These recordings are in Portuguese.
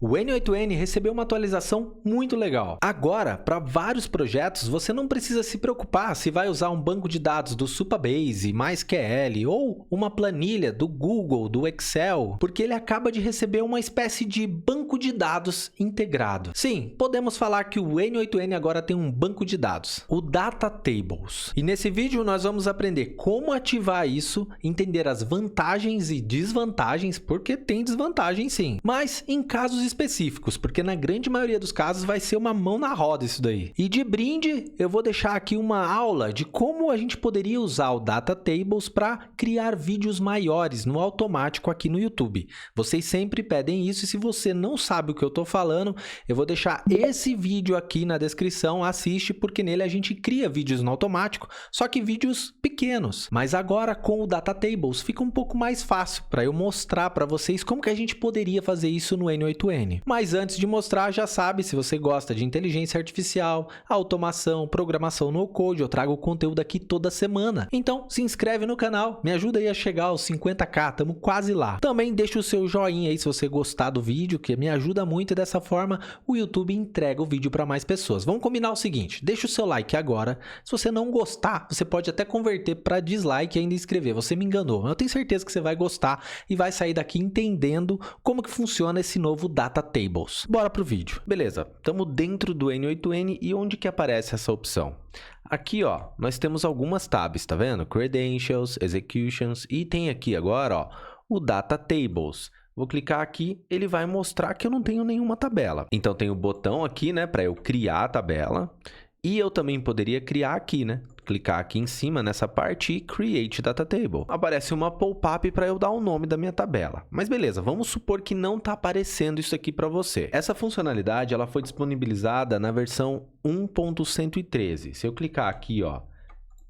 O N8N recebeu uma atualização muito legal. Agora, para vários projetos, você não precisa se preocupar se vai usar um banco de dados do Supabase, MySQL ou uma planilha do Google, do Excel, porque ele acaba de receber uma espécie de banco de dados integrado. Sim, podemos falar que o N8N agora tem um banco de dados, o Data Tables. E nesse vídeo nós vamos aprender como ativar isso, entender as vantagens e desvantagens, porque tem desvantagem sim, mas em casos específicos, porque na grande maioria dos casos vai ser uma mão na roda isso daí. E de brinde, eu vou deixar aqui uma aula de como a gente poderia usar o Data Tables para criar vídeos maiores no automático aqui no YouTube. Vocês sempre pedem isso e se você não sabe o que eu estou falando, eu vou deixar esse vídeo aqui na descrição, assiste, porque nele a gente cria vídeos no automático, só que vídeos pequenos. Mas agora com o Data Tables fica um pouco mais fácil para eu mostrar para vocês como que a gente poderia fazer isso no N8N. Mas antes de mostrar, já sabe, se você gosta de inteligência artificial, automação, programação no code, eu trago conteúdo aqui toda semana. Então se inscreve no canal, me ajuda aí a chegar aos 50k, estamos quase lá. Também deixa o seu joinha aí se você gostar do vídeo, que me ajuda muito e dessa forma o YouTube entrega o vídeo para mais pessoas. Vamos combinar o seguinte, deixa o seu like agora, se você não gostar, você pode até converter para dislike e ainda escrever, você me enganou. Eu tenho certeza que você vai gostar e vai sair daqui entendendo como que funciona esse novo Data Tables. Bora pro vídeo. Beleza, estamos dentro do N8N e onde que aparece essa opção? Aqui, ó, nós temos algumas tabs, tá vendo? Credentials, Executions e tem aqui agora, ó, o Data Tables. Vou clicar aqui, ele vai mostrar que eu não tenho nenhuma tabela. Então tem o botão aqui, né, para eu criar a tabela. E eu também poderia criar aqui, né? Clicar aqui em cima nessa parte e Create Data Table. Aparece uma pop-up para eu dar o nome da minha tabela. Mas beleza, vamos supor que não está aparecendo isso aqui para você. Essa funcionalidade ela foi disponibilizada na versão 1.113. Se eu clicar aqui, ó,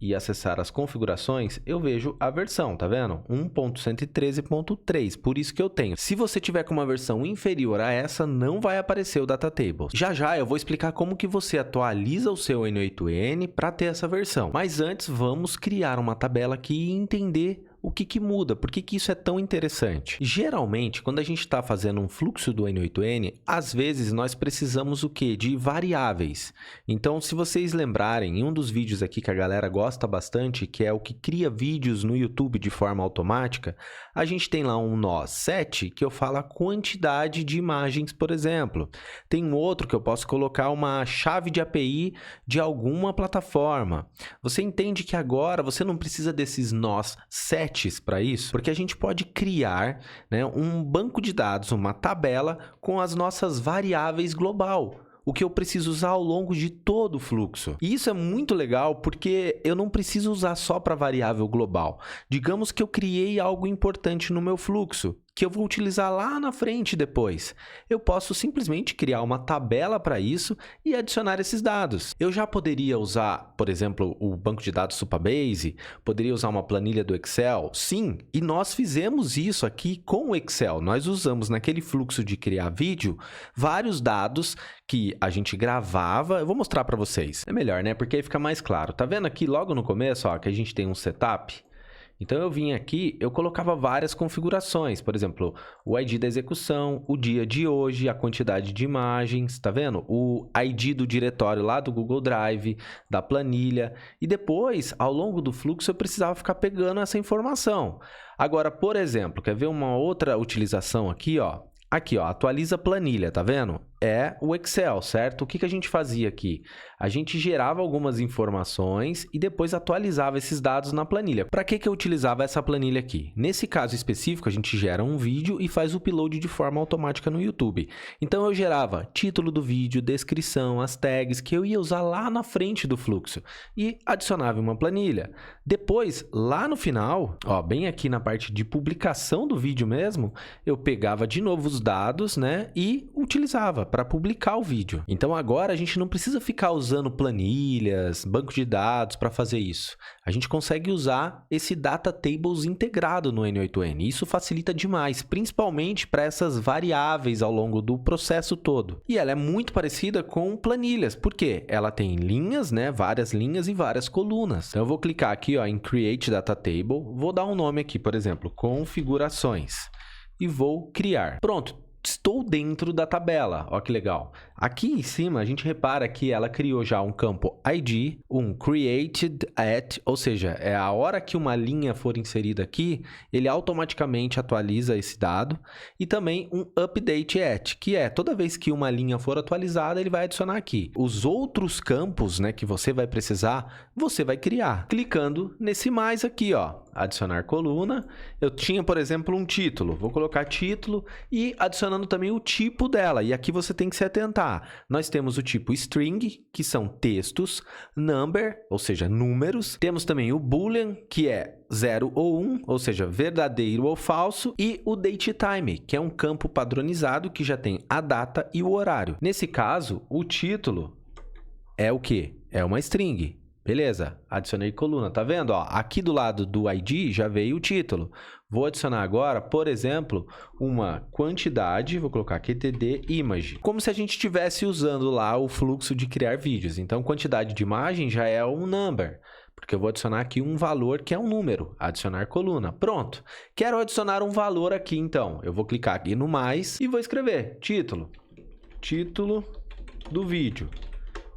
e acessar as configurações, eu vejo a versão, tá vendo? 1.113.3, por isso que eu tenho. Se você tiver com uma versão inferior a essa, não vai aparecer o Data Tables. Já já eu vou explicar como que você atualiza o seu N8N para ter essa versão. Mas antes, vamos criar uma tabela aqui e entender o que muda, por que isso é tão interessante. Geralmente, quando a gente está fazendo um fluxo do N8N, às vezes nós precisamos o quê? De variáveis. Então, se vocês lembrarem, em um dos vídeos aqui que a galera gosta bastante, que é o que cria vídeos no YouTube de forma automática, a gente tem lá um nó set que eu falo a quantidade de imagens, por exemplo. Tem um outro que eu posso colocar uma chave de API de alguma plataforma. Você entende que agora você não precisa desses nós set para isso, porque a gente pode criar, né, um banco de dados, uma tabela com as nossas variáveis global, o que eu preciso usar ao longo de todo o fluxo. E isso é muito legal porque eu não preciso usar só para variável global. Digamos que eu criei algo importante no meu fluxo, que eu vou utilizar lá na frente depois. Eu posso simplesmente criar uma tabela para isso e adicionar esses dados. Eu já poderia usar, por exemplo, o banco de dados Supabase, poderia usar uma planilha do Excel, sim, e nós fizemos isso aqui com o Excel. Nós usamos naquele fluxo de criar vídeo vários dados que a gente gravava. Eu vou mostrar para vocês. É melhor, né? Porque aí fica mais claro. Tá vendo aqui logo no começo, ó, que a gente tem um setup? Então eu vim aqui, eu colocava várias configurações, por exemplo, o ID da execução, o dia de hoje, a quantidade de imagens, tá vendo? O ID do diretório lá do Google Drive, da planilha, e depois, ao longo do fluxo, eu precisava ficar pegando essa informação. Agora, por exemplo, quer ver uma outra utilização aqui, ó? Aqui, ó, atualiza planilha, tá vendo? É o Excel, certo? O que a gente fazia aqui? A gente gerava algumas informações e depois atualizava esses dados na planilha. Para que eu utilizava essa planilha aqui? Nesse caso específico, a gente gera um vídeo e faz o upload de forma automática no YouTube. Então eu gerava título do vídeo, descrição, as tags que eu ia usar lá na frente do fluxo e adicionava uma planilha. Depois, lá no final, ó, bem aqui na parte de publicação do vídeo mesmo, eu pegava de novo os dados, né, e utilizava para publicar o vídeo. Então agora a gente não precisa ficar usando planilhas, banco de dados para fazer isso. A gente consegue usar esse Data Tables integrado no N8N. Isso facilita demais, principalmente para essas variáveis ao longo do processo todo. E ela é muito parecida com planilhas, porque ela tem linhas, né, várias linhas e várias colunas. Então eu vou clicar aqui, ó, em Create Data Table, vou dar um nome aqui, por exemplo, configurações, e vou criar. Pronto. estou dentro da tabela. Olha que legal. Aqui em cima, a gente repara que ela criou já um campo ID, um created at, ou seja, é a hora que uma linha for inserida aqui, ele automaticamente atualiza esse dado, e também um update at, que é toda vez que uma linha for atualizada, ele vai adicionar aqui. Os outros campos, né, que você vai precisar, você vai criar, clicando nesse mais aqui, ó, adicionar coluna. Eu tinha, por exemplo, um título, vou colocar título e adicionando também o tipo dela, e aqui você tem que se atentar. Nós temos o tipo string, que são textos, number, ou seja, números. Temos também o boolean, que é 0 ou 1, ou seja, verdadeiro ou falso, e o datetime, que é um campo padronizado que já tem a data e o horário. Nesse caso, o título é o quê? É uma string. Beleza, adicionei coluna, tá vendo? Ó, aqui do lado do ID já veio o título. Vou adicionar agora, por exemplo, uma quantidade, vou colocar QTD image, como se a gente estivesse usando lá o fluxo de criar vídeos. Então, quantidade de imagem já é um number, porque eu vou adicionar aqui um valor que é um número, adicionar coluna. Pronto, quero adicionar um valor aqui, então. Eu vou clicar aqui no mais e vou escrever título do vídeo.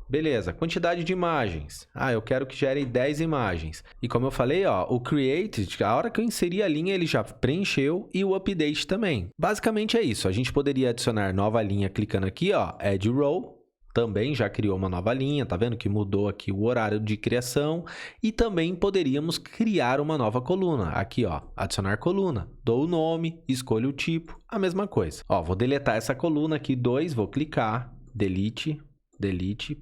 Beleza, quantidade de imagens. Eu quero que gere 10 imagens. E como eu falei, ó, o create, a hora que eu inseri a linha, ele já preencheu, e o update também. Basicamente é isso. A gente poderia adicionar nova linha clicando aqui, ó, add row. Também já criou uma nova linha, tá vendo que mudou aqui o horário de criação. E também poderíamos criar uma nova coluna. Aqui, ó, adicionar coluna. Dou o nome, escolho o tipo, a mesma coisa. Ó, vou deletar essa coluna aqui, 2, vou clicar, delete,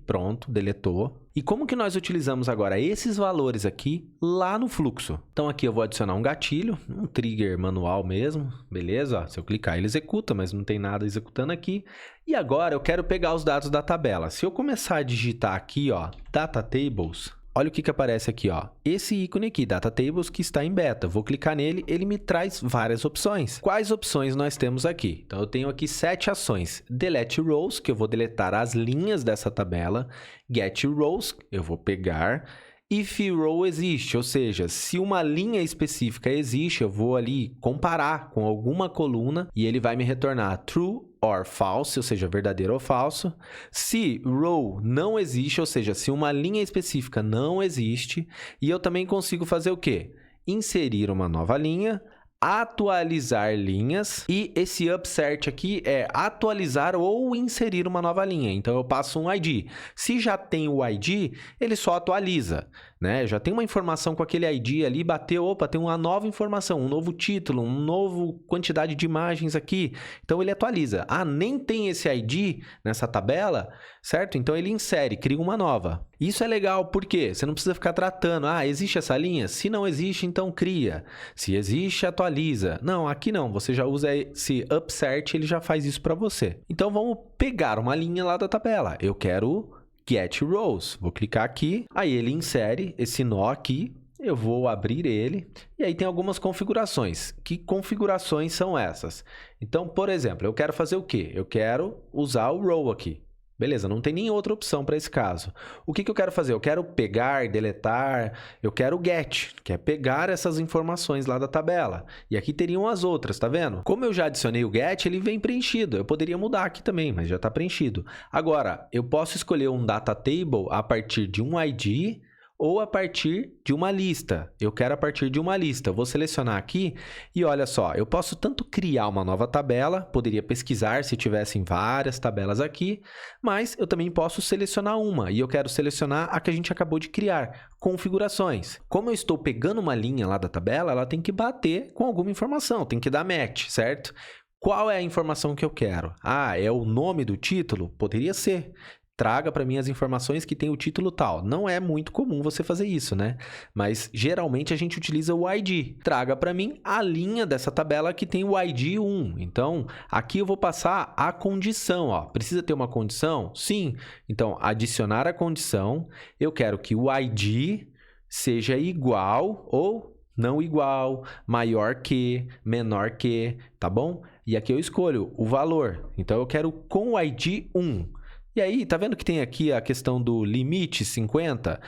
pronto, deletou. E como que nós utilizamos agora esses valores aqui lá no fluxo? Então aqui eu vou adicionar um gatilho, um trigger manual mesmo, beleza? Ó, se eu clicar ele executa, mas não tem nada executando aqui. E agora eu quero pegar os dados da tabela. Se eu começar a digitar aqui, ó, data tables, olha o que aparece aqui, ó. Esse ícone aqui, Data Tables, que está em beta. Vou clicar nele, ele me traz várias opções. Quais opções nós temos aqui? Então, eu tenho aqui 7 ações. Delete Rows, que eu vou deletar as linhas dessa tabela. Get Rows, eu vou pegar. If row existe, ou seja, se uma linha específica existe, eu vou ali comparar com alguma coluna e ele vai me retornar true or false, ou seja, verdadeiro ou falso. Se row não existe, ou seja, se uma linha específica não existe, e eu também consigo fazer o quê? Inserir uma nova linha, atualizar linhas, e esse upsert aqui é atualizar ou inserir uma nova linha. Então eu passo um ID. Se já tem o ID, ele só atualiza, né? Já tem uma informação com aquele ID ali, bateu, opa, tem uma nova informação, um novo título, um novo quantidade de imagens aqui. Então ele atualiza. Nem tem esse ID nessa tabela, certo? Então ele insere, cria uma nova. Isso é legal, porque você não precisa ficar tratando, existe essa linha? Se não existe, então cria. Se existe, atualiza. Não, aqui não, você já usa esse upsert, ele já faz isso para você. Então vamos pegar uma linha lá da tabela. Eu quero Get Rows. Vou clicar aqui, aí ele insere esse nó aqui. Eu vou abrir ele, e aí tem algumas configurações. Que configurações são essas? Então, por exemplo, eu quero fazer o quê? Eu quero usar o row aqui. Beleza, não tem nem outra opção para esse caso. O que eu quero fazer? Eu quero pegar, deletar, eu quero get, que é pegar essas informações lá da tabela. E aqui teriam as outras, tá vendo? Como eu já adicionei o get, ele vem preenchido. Eu poderia mudar aqui também, mas já está preenchido. Agora, eu posso escolher um data table a partir de um ID ou a partir de uma lista. Eu quero a partir de uma lista. Eu vou selecionar aqui e olha só, eu posso tanto criar uma nova tabela, poderia pesquisar se tivessem várias tabelas aqui, mas eu também posso selecionar uma, e eu quero selecionar a que a gente acabou de criar, configurações. Como eu estou pegando uma linha lá da tabela, ela tem que bater com alguma informação, tem que dar match, certo? Qual é a informação que eu quero? É o nome do título? Poderia ser. Traga para mim as informações que tem o título tal. Não é muito comum você fazer isso, né? Mas geralmente a gente utiliza o ID. Traga para mim a linha dessa tabela que tem o ID 1. Então, aqui eu vou passar a condição, ó. Precisa ter uma condição? Sim. Então, adicionar a condição. Eu quero que o ID seja igual ou não igual, maior que, menor que, tá bom? E aqui eu escolho o valor. Então, eu quero com o ID 1. E aí, tá vendo que tem aqui a questão do limite 50?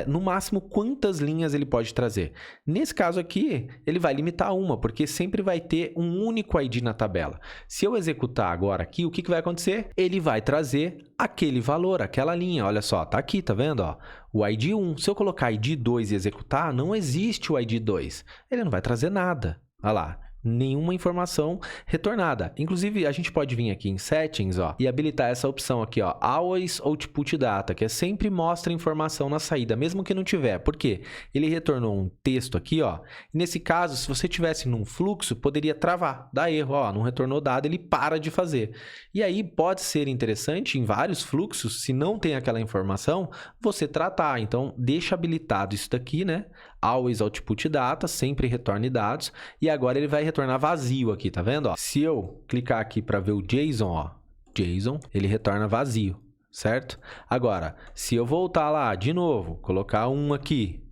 No máximo, quantas linhas ele pode trazer? Nesse caso aqui, ele vai limitar a uma, porque sempre vai ter um único ID na tabela. Se eu executar agora aqui, o que vai acontecer? Ele vai trazer aquele valor, aquela linha. Olha só, tá aqui, tá vendo? Ó, o ID 1. Se eu colocar ID 2 e executar, não existe o ID 2. Ele não vai trazer nada. Olha lá. Nenhuma informação retornada. Inclusive, a gente pode vir aqui em Settings, ó, e habilitar essa opção aqui, ó, Always Output Data, que é sempre mostra informação na saída, mesmo que não tiver. Por quê? Ele retornou um texto aqui, ó. Nesse caso, se você tivesse num fluxo, poderia travar, dar erro, ó, não retornou dado, ele para de fazer. E aí pode ser interessante em vários fluxos, se não tem aquela informação, você tratar. Então, deixa habilitado isso daqui, né? Always Output Data, sempre retorne dados. E agora ele vai retornar vazio aqui, tá vendo? Ó, se eu clicar aqui para ver o JSON, ó, JSON, ele retorna vazio, certo? Agora, se eu voltar lá de novo, colocar um aqui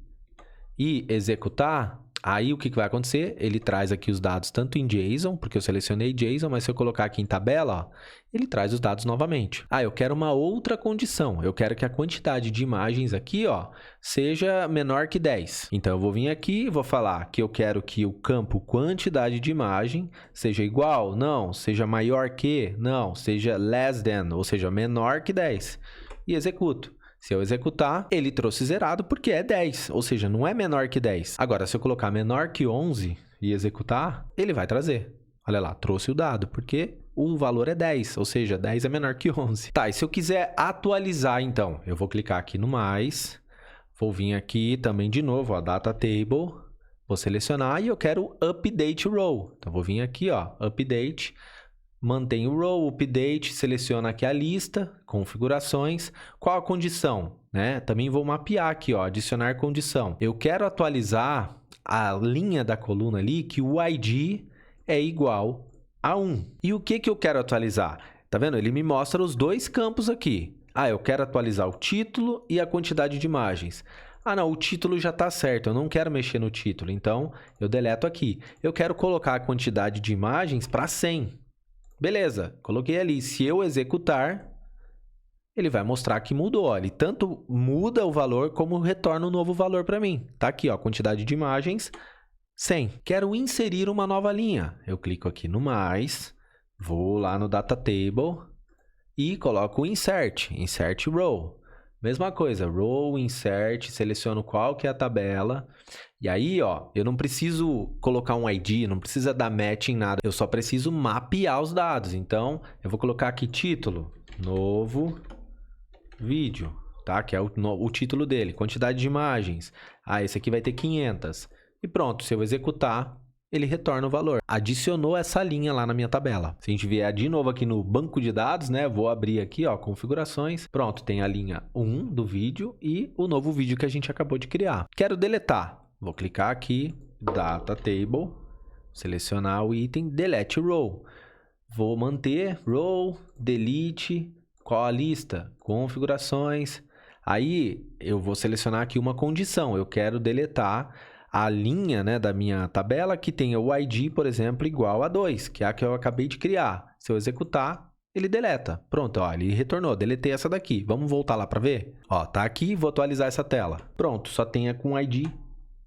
e executar, aí o que vai acontecer? Ele traz aqui os dados tanto em JSON, porque eu selecionei JSON, mas se eu colocar aqui em tabela, ó, ele traz os dados novamente. Ah, eu quero uma outra condição. Eu quero que a quantidade de imagens aqui, ó, seja menor que 10. Então, eu vou vir aqui e vou falar que eu quero que o campo quantidade de imagem seja igual, não, seja maior que, não, seja less than, ou seja, menor que 10. E executo. Se eu executar, ele trouxe zerado porque é 10, ou seja, não é menor que 10. Agora, se eu colocar menor que 11 e executar, ele vai trazer. Olha lá, trouxe o dado, porque o valor é 10, ou seja, 10 é menor que 11. Tá, e se eu quiser atualizar, então, eu vou clicar aqui no mais, vou vir aqui também de novo, ó, Data Table, vou selecionar e eu quero Update Row. Então, vou vir aqui, ó, Update, mantenho o Row, Update, seleciono aqui a lista, configurações, qual a condição, né? Também vou mapear aqui, ó, adicionar condição. Eu quero atualizar a linha da coluna ali que o ID é igual a 1. E o que eu quero atualizar? Tá vendo? Ele me mostra os dois campos aqui. Ah, eu quero atualizar o título e a quantidade de imagens. Ah, não, o título já está certo, eu não quero mexer no título, então eu deleto aqui. Eu quero colocar a quantidade de imagens para 100. Beleza, coloquei ali. Se eu executar, ele vai mostrar que mudou. Ó. Ele tanto muda o valor como retorna um novo valor para mim. Tá aqui, ó, quantidade de imagens, 100. Quero inserir uma nova linha. Eu clico aqui no mais, vou lá no Data Table e coloco o Insert, Insert Row. Mesma coisa, Row, Insert, seleciono qual que é a tabela. E aí, ó, eu não preciso colocar um ID, não precisa dar match em nada. Eu só preciso mapear os dados. Então, eu vou colocar aqui título, novo vídeo, tá? Que é o título dele. Quantidade de imagens. Ah, esse aqui vai ter 500. E pronto, se eu executar, ele retorna o valor. Adicionou essa linha lá na minha tabela. Se a gente vier de novo aqui no banco de dados, né? Vou abrir aqui, ó, configurações. Pronto, tem a linha 1 do vídeo e o novo vídeo que a gente acabou de criar. Quero deletar. Vou clicar aqui, Data Table, selecionar o item, Delete Row. Vou manter Row, Delete, qual a lista? Configurações. Aí, eu vou selecionar aqui uma condição. Eu quero deletar a linha, né, da minha tabela que tenha o ID, por exemplo, igual a 2, que é a que eu acabei de criar. Se eu executar, ele deleta. Pronto, ó, ele retornou. Deletei essa daqui. Vamos voltar lá para ver? Ó, tá aqui, vou atualizar essa tela. Pronto, só tenha com ID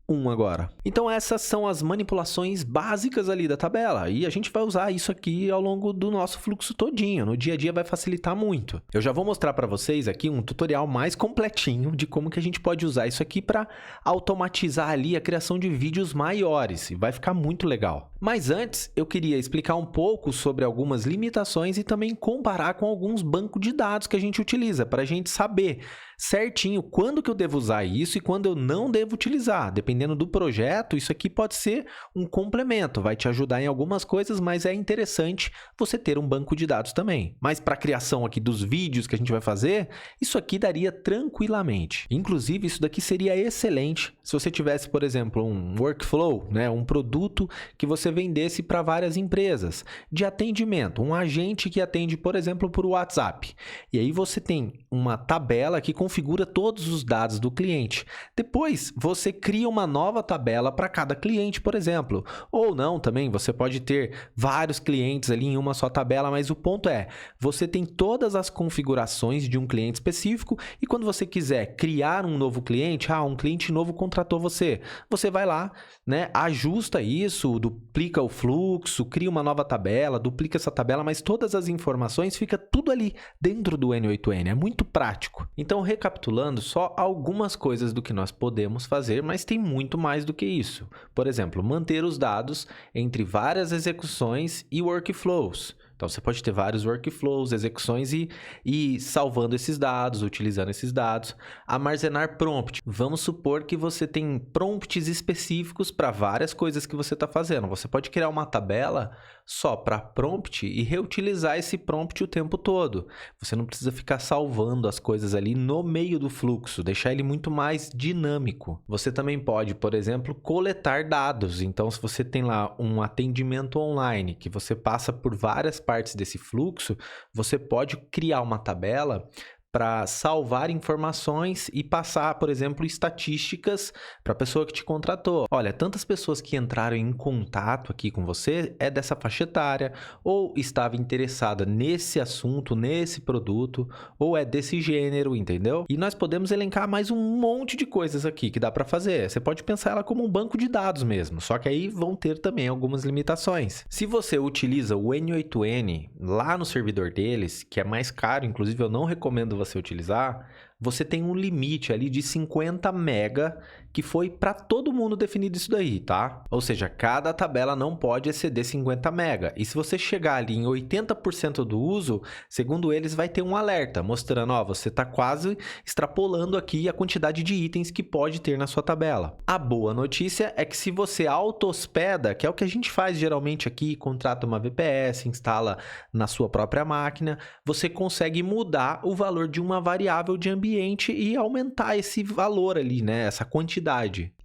1 agora. Então essas são as manipulações básicas ali da tabela e a gente vai usar isso aqui ao longo do nosso fluxo todinho. No dia a dia vai facilitar muito. Eu já vou mostrar para vocês aqui um tutorial mais completinho de como que a gente pode usar isso aqui para automatizar ali a criação de vídeos maiores e vai ficar muito legal. Mas antes eu queria explicar um pouco sobre algumas limitações e também comparar com alguns bancos de dados que a gente utiliza para a gente saber certinho quando que eu devo usar isso e quando eu não devo utilizar. Dependendo do projeto, isso aqui pode ser um complemento, vai te ajudar em algumas coisas, mas é interessante você ter um banco de dados também. Mas para a criação aqui dos vídeos que a gente vai fazer, isso aqui daria tranquilamente. Inclusive, isso daqui seria excelente se você tivesse, por exemplo, um workflow, né? Um produto que você vendesse para várias empresas de atendimento, um agente que atende, por exemplo, por WhatsApp. E aí você tem uma tabela que configura todos os dados do cliente. Depois, você cria uma nova tabela para cada cliente, por exemplo. Ou não, também, você pode ter vários clientes ali em uma só tabela, mas o ponto é, você tem todas as configurações de um cliente específico e quando você quiser criar um novo cliente, um cliente novo contratou você, você vai lá, né, ajusta isso, duplica o fluxo, cria uma nova tabela, duplica essa tabela, mas todas as informações fica tudo ali dentro do N8N, é muito prático. Então, recapitulando, só algumas coisas do que nós podemos fazer, mas tem muito mais do que isso. Por exemplo, manter os dados entre várias execuções e workflows. Então, você pode ter vários workflows, execuções e salvando esses dados, utilizando esses dados. Armazenar prompt. Vamos supor que você tem prompts específicos para várias coisas que você está fazendo. Você pode criar uma tabela só para prompt e reutilizar esse prompt o tempo todo. Você não precisa ficar salvando as coisas ali no meio do fluxo, deixar ele muito mais dinâmico. Você também pode, por exemplo, coletar dados. Então, se você tem lá um atendimento online que você passa por várias partes desse fluxo, você pode criar uma tabela para salvar informações e passar, por exemplo, estatísticas para a pessoa que te contratou. Olha, tantas pessoas que entraram em contato aqui com você é dessa faixa etária, ou estava interessada nesse assunto, nesse produto, ou é desse gênero, entendeu? E nós podemos elencar mais um monte de coisas aqui que dá para fazer. Você pode pensar ela como um banco de dados mesmo, só que aí vão ter também algumas limitações. Se você utiliza o N8N lá no servidor deles, que é mais caro, inclusive eu não recomendo você utilizar, você tem um limite ali de 50 mega que foi para todo mundo definido isso daí, tá? Ou seja, cada tabela não pode exceder 50 mega. E se você chegar ali em 80% do uso, segundo eles, vai ter um alerta mostrando, ó, você está quase extrapolando aqui a quantidade de itens que pode ter na sua tabela. A boa notícia é que se você auto-hospeda, que é o que a gente faz geralmente aqui, contrata uma VPS, instala na sua própria máquina, você consegue mudar o valor de uma variável de ambiente e aumentar esse valor ali, né? Essa quantidade.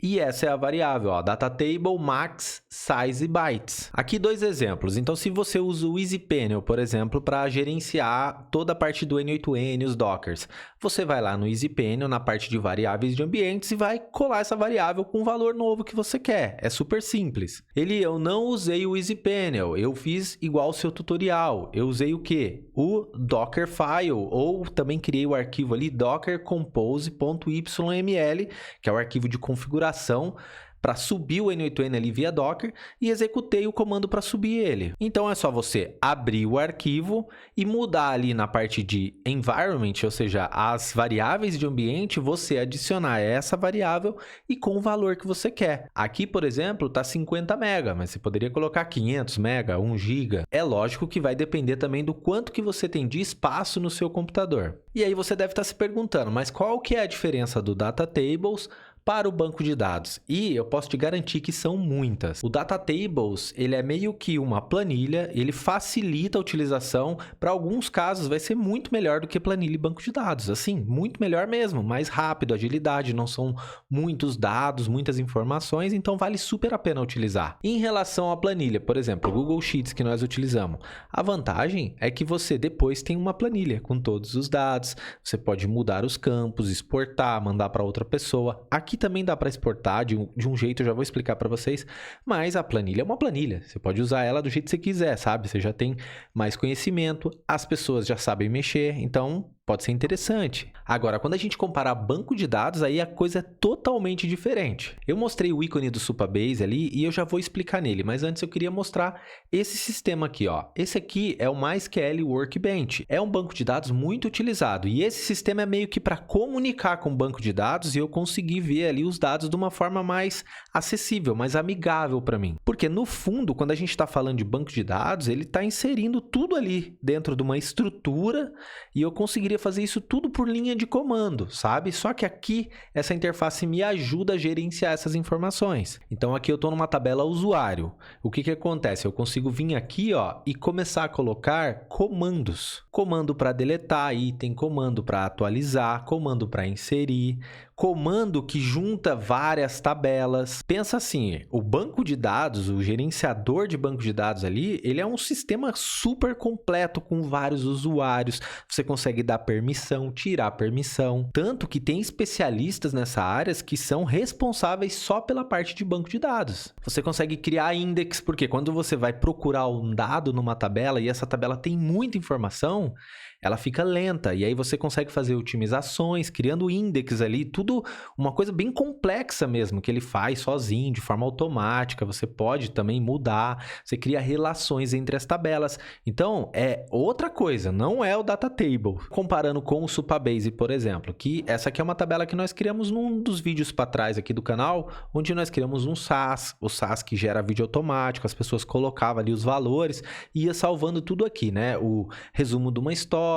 E essa é a variável, ó, data table, max, size bytes. Aqui dois exemplos. Então, se você usa o EasyPanel, por exemplo, para gerenciar toda a parte do N8N, os Dockers, você vai lá no EasyPanel, na parte de variáveis de ambientes e vai colar essa variável com o valor novo que você quer. É super simples. Eu não usei o EasyPanel, eu fiz igual o seu tutorial. Eu usei o quê? O Dockerfile, ou também criei o arquivo ali dockercompose.yml, que é o arquivo de configuração para subir o N8N ali via Docker e executei o comando para subir ele. Então é só você abrir o arquivo e mudar ali na parte de environment, ou seja, as variáveis de ambiente, você adicionar essa variável e com o valor que você quer. Aqui, por exemplo, está 50 MB, mas você poderia colocar 500 MB, 1 GB. É lógico que vai depender também do quanto que você tem de espaço no seu computador. E aí você deve estar se perguntando, mas qual que é a diferença do Data Tables para o banco de dados? E eu posso te garantir que são muitas. O Data Tables, ele é meio que uma planilha, ele facilita a utilização, para alguns casos vai ser muito melhor do que planilha e banco de dados, assim, muito melhor mesmo, mais rápido, agilidade, não são muitos dados, muitas informações, então vale super a pena utilizar. Em relação à planilha, por exemplo, o Google Sheets que nós utilizamos, a vantagem é que você depois tem uma planilha com todos os dados, você pode mudar os campos, exportar, mandar para outra pessoa. Aqui também dá para exportar de um jeito, eu já vou explicar para vocês, mas a planilha é uma planilha, você pode usar ela do jeito que você quiser, sabe? Você já tem mais conhecimento, as pessoas já sabem mexer, então pode ser interessante. Agora, quando a gente compara banco de dados, aí a coisa é totalmente diferente. Eu mostrei o ícone do Supabase ali e eu já vou explicar nele, mas antes eu queria mostrar esse sistema aqui, ó. Esse aqui é o MySQL Workbench. É um banco de dados muito utilizado e esse sistema é meio que para comunicar com o banco de dados e eu consegui ver ali os dados de uma forma mais acessível, mais amigável para mim. Porque no fundo, quando a gente está falando de banco de dados, ele está inserindo tudo ali dentro de uma estrutura e eu conseguiria fazer isso tudo por linha de comando, sabe? Só que aqui, essa interface me ajuda a gerenciar essas informações. Então, aqui eu estou numa tabela usuário. O que acontece? Eu consigo vir aqui, ó, e começar a colocar comandos. Comando para deletar item, comando para atualizar, comando para inserir, comando que junta várias tabelas. Pensa assim, o banco de dados, o gerenciador de banco de dados ali, ele é um sistema super completo com vários usuários. Você consegue dar permissão, tirar permissão. Tanto que tem especialistas nessa área que são responsáveis só pela parte de banco de dados. Você consegue criar index, porque quando você vai procurar um dado numa tabela e essa tabela tem muita informação, ela fica lenta, e aí você consegue fazer otimizações, criando index ali, tudo uma coisa bem complexa mesmo, que ele faz sozinho, de forma automática. Você pode também mudar, você cria relações entre as tabelas. Então, é outra coisa, não é o data table. Comparando com o Supabase, por exemplo, que essa aqui é uma tabela que nós criamos num dos vídeos para trás aqui do canal, onde nós criamos um SAS, o SAS que gera vídeo automático, as pessoas colocavam ali os valores e ia salvando tudo aqui, né? O resumo de uma história,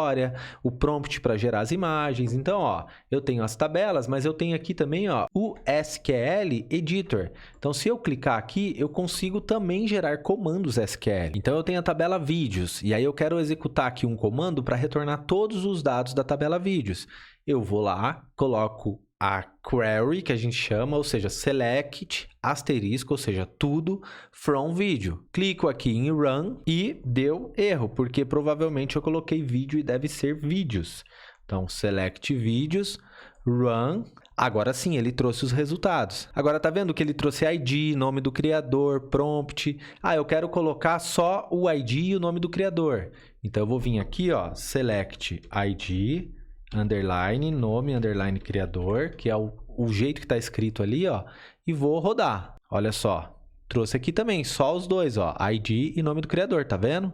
o prompt para gerar as imagens. Então, ó, eu tenho as tabelas, mas eu tenho aqui também, ó, o SQL Editor. Então, se eu clicar aqui, eu consigo também gerar comandos SQL. Então, eu tenho a tabela vídeos, e aí eu quero executar aqui um comando para retornar todos os dados da tabela vídeos. Eu vou lá, coloco a query, que a gente chama, ou seja, select, asterisco, ou seja, tudo from vídeo. Clico aqui em run e deu erro, porque provavelmente eu coloquei vídeo e deve ser vídeos. Então, select vídeos, run. Agora sim, ele trouxe os resultados. Agora, tá vendo que ele trouxe ID, nome do criador, prompt. Ah, eu quero colocar só o ID e o nome do criador. Então, eu vou vir aqui, ó, select ID, underline, nome, underline, criador, que é o jeito que está escrito ali, ó, e vou rodar. Olha só, trouxe aqui também, só os dois, ó, ID e nome do criador, tá vendo?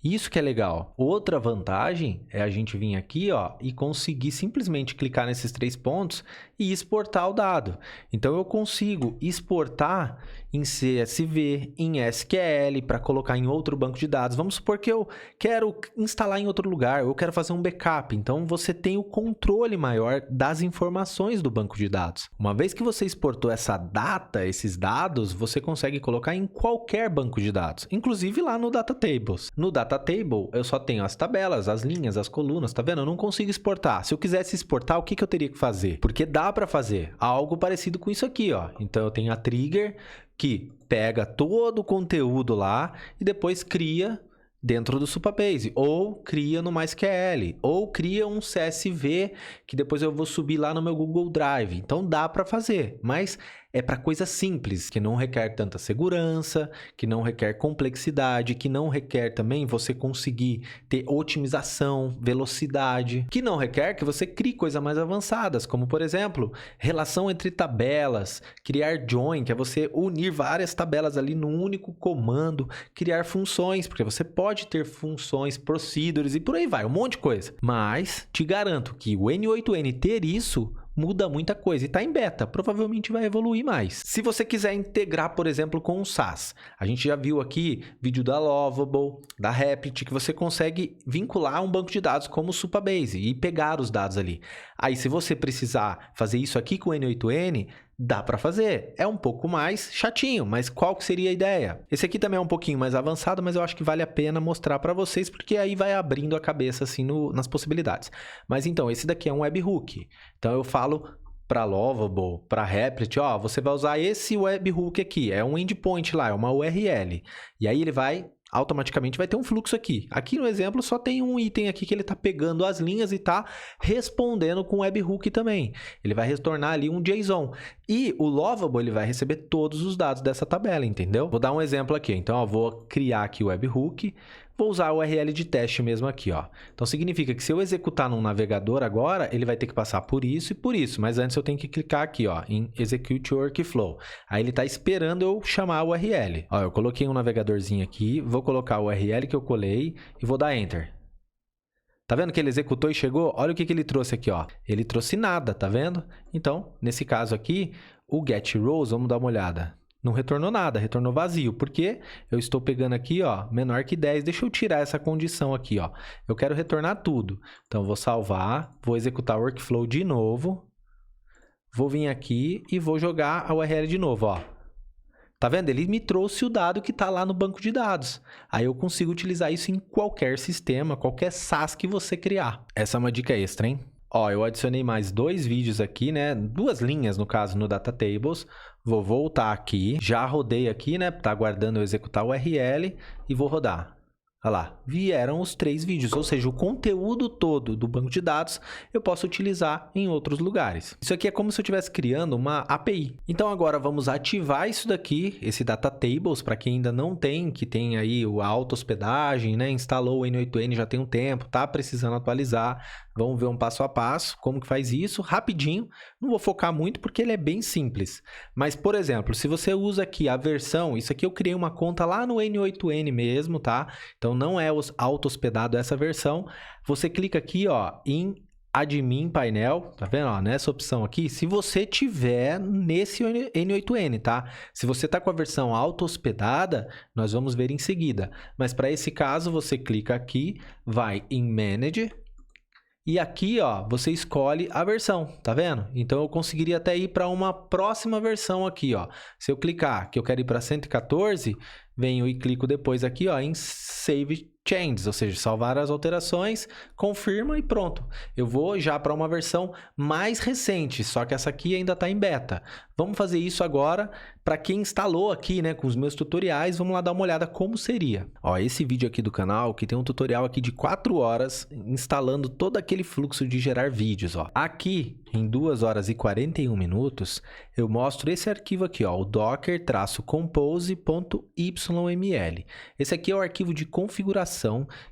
Isso que é legal. Outra vantagem é a gente vir aqui, ó, e conseguir simplesmente clicar nesses 3 pontos e exportar o dado. Então, eu consigo exportar em CSV, em SQL, para colocar em outro banco de dados. Vamos supor que eu quero instalar em outro lugar, eu quero fazer um backup. Então, você tem o controle maior das informações do banco de dados. Uma vez que você exportou essa data, esses dados, você consegue colocar em qualquer banco de dados, inclusive lá no Data Tables. No Data Table, eu só tenho as tabelas, as linhas, as colunas, tá vendo? Eu não consigo exportar. Se eu quisesse exportar, o que eu teria que fazer? Porque dá para fazer algo parecido com isso aqui, ó. Então, eu tenho a trigger que pega todo o conteúdo lá e depois cria dentro do Supabase, ou cria no MySQL, ou cria um CSV que depois eu vou subir lá no meu Google Drive. Então, dá para fazer, mas é para coisa simples, que não requer tanta segurança, que não requer complexidade, que não requer também você conseguir ter otimização, velocidade, que não requer que você crie coisas mais avançadas, como, por exemplo, relação entre tabelas, criar join, que é você unir várias tabelas ali num único comando, criar funções, porque você pode ter funções, procedures e por aí vai, um monte de coisa. Mas te garanto que o N8N ter isso muda muita coisa e está em beta, provavelmente vai evoluir mais. Se você quiser integrar, por exemplo, com o SAS, a gente já viu aqui vídeo da Lovable, da Replit, que você consegue vincular um banco de dados como o Supabase e pegar os dados ali. Aí, se você precisar fazer isso aqui com o N8N, dá para fazer. É um pouco mais chatinho, mas qual que seria a ideia? Esse aqui também é um pouquinho mais avançado, mas eu acho que vale a pena mostrar para vocês, porque aí vai abrindo a cabeça assim nas possibilidades. Mas então, esse daqui é um webhook. Então, eu falo para Lovable, para Replit, ó, você vai usar esse webhook aqui, é um endpoint lá, é uma URL. E aí ele vai automaticamente vai ter um fluxo aqui. Aqui no exemplo só tem um item aqui que ele está pegando as linhas e está respondendo com webhook também. Ele vai retornar ali um JSON. E o Lovable ele vai receber todos os dados dessa tabela, entendeu? Vou dar um exemplo aqui. Então, eu vou criar aqui o webhook. Vou usar o URL de teste mesmo aqui, ó. Então, significa que se eu executar num navegador agora, ele vai ter que passar por isso e por isso. Mas antes eu tenho que clicar aqui, ó, em Execute Workflow. Aí ele está esperando eu chamar o URL. Ó, eu coloquei um navegadorzinho aqui, vou colocar o URL que eu colei e vou dar Enter. Tá vendo que ele executou e chegou? Olha o que ele trouxe aqui, ó. Ele trouxe nada, tá vendo? Então, nesse caso aqui, o GetRows, vamos dar uma olhada. não retornou nada, retornou vazio, porque eu estou pegando aqui, ó, menor que 10. Deixa eu tirar essa condição aqui, ó. Eu quero retornar tudo. Então, vou salvar, vou executar o workflow de novo, vou vir aqui e vou jogar a URL de novo, ó. Tá vendo? Ele me trouxe o dado que está lá no banco de dados. Aí eu consigo utilizar isso em qualquer sistema, qualquer SaaS que você criar. Essa é uma dica extra, hein? Ó, eu adicionei mais 2 vídeos aqui, né? 2 linhas, no caso, no Data Tables. Vou voltar aqui. Já rodei aqui, né? Tá aguardando eu executar o URL e vou rodar. Olha lá, vieram os 3 vídeos, ou seja, o conteúdo todo do banco de dados eu posso utilizar em outros lugares. Isso aqui é como se eu estivesse criando uma API. Então agora vamos ativar isso daqui, esse Data Tables, para quem ainda não tem, que tem aí a auto-hospedagem, né? Instalou o N8N já tem um tempo, tá precisando atualizar. Vamos ver um passo a passo, como que faz isso, rapidinho. Não vou focar muito porque ele é bem simples. Mas, por exemplo, se você usa aqui a versão, isso aqui eu criei uma conta lá no N8N mesmo, tá? Então não é auto-hospedado essa versão. Você clica aqui, ó, em admin painel, tá vendo? Ó, nessa opção aqui, se você tiver nesse N8N, tá? Se você tá com a versão auto-hospedada, nós vamos ver em seguida. Mas para esse caso, você clica aqui, vai em Manage. E aqui, ó, você escolhe a versão, tá vendo? Então, eu conseguiria até ir para uma próxima versão aqui, ó. Se eu clicar que eu quero ir para 114, venho e clico depois aqui, ó, em Save Changes, ou seja, salvar as alterações, confirma e pronto. Eu vou já para uma versão mais recente, só que essa aqui ainda está em beta. Vamos fazer isso agora para quem instalou aqui, né, com os meus tutoriais. Vamos lá dar uma olhada como seria. Ó, esse vídeo aqui do canal, que tem um tutorial aqui de 4 horas, instalando todo aquele fluxo de gerar vídeos, ó. Aqui, em 2 horas e 41 minutos, eu mostro esse arquivo aqui, ó, o docker-compose.yml. Esse aqui é o arquivo de configuração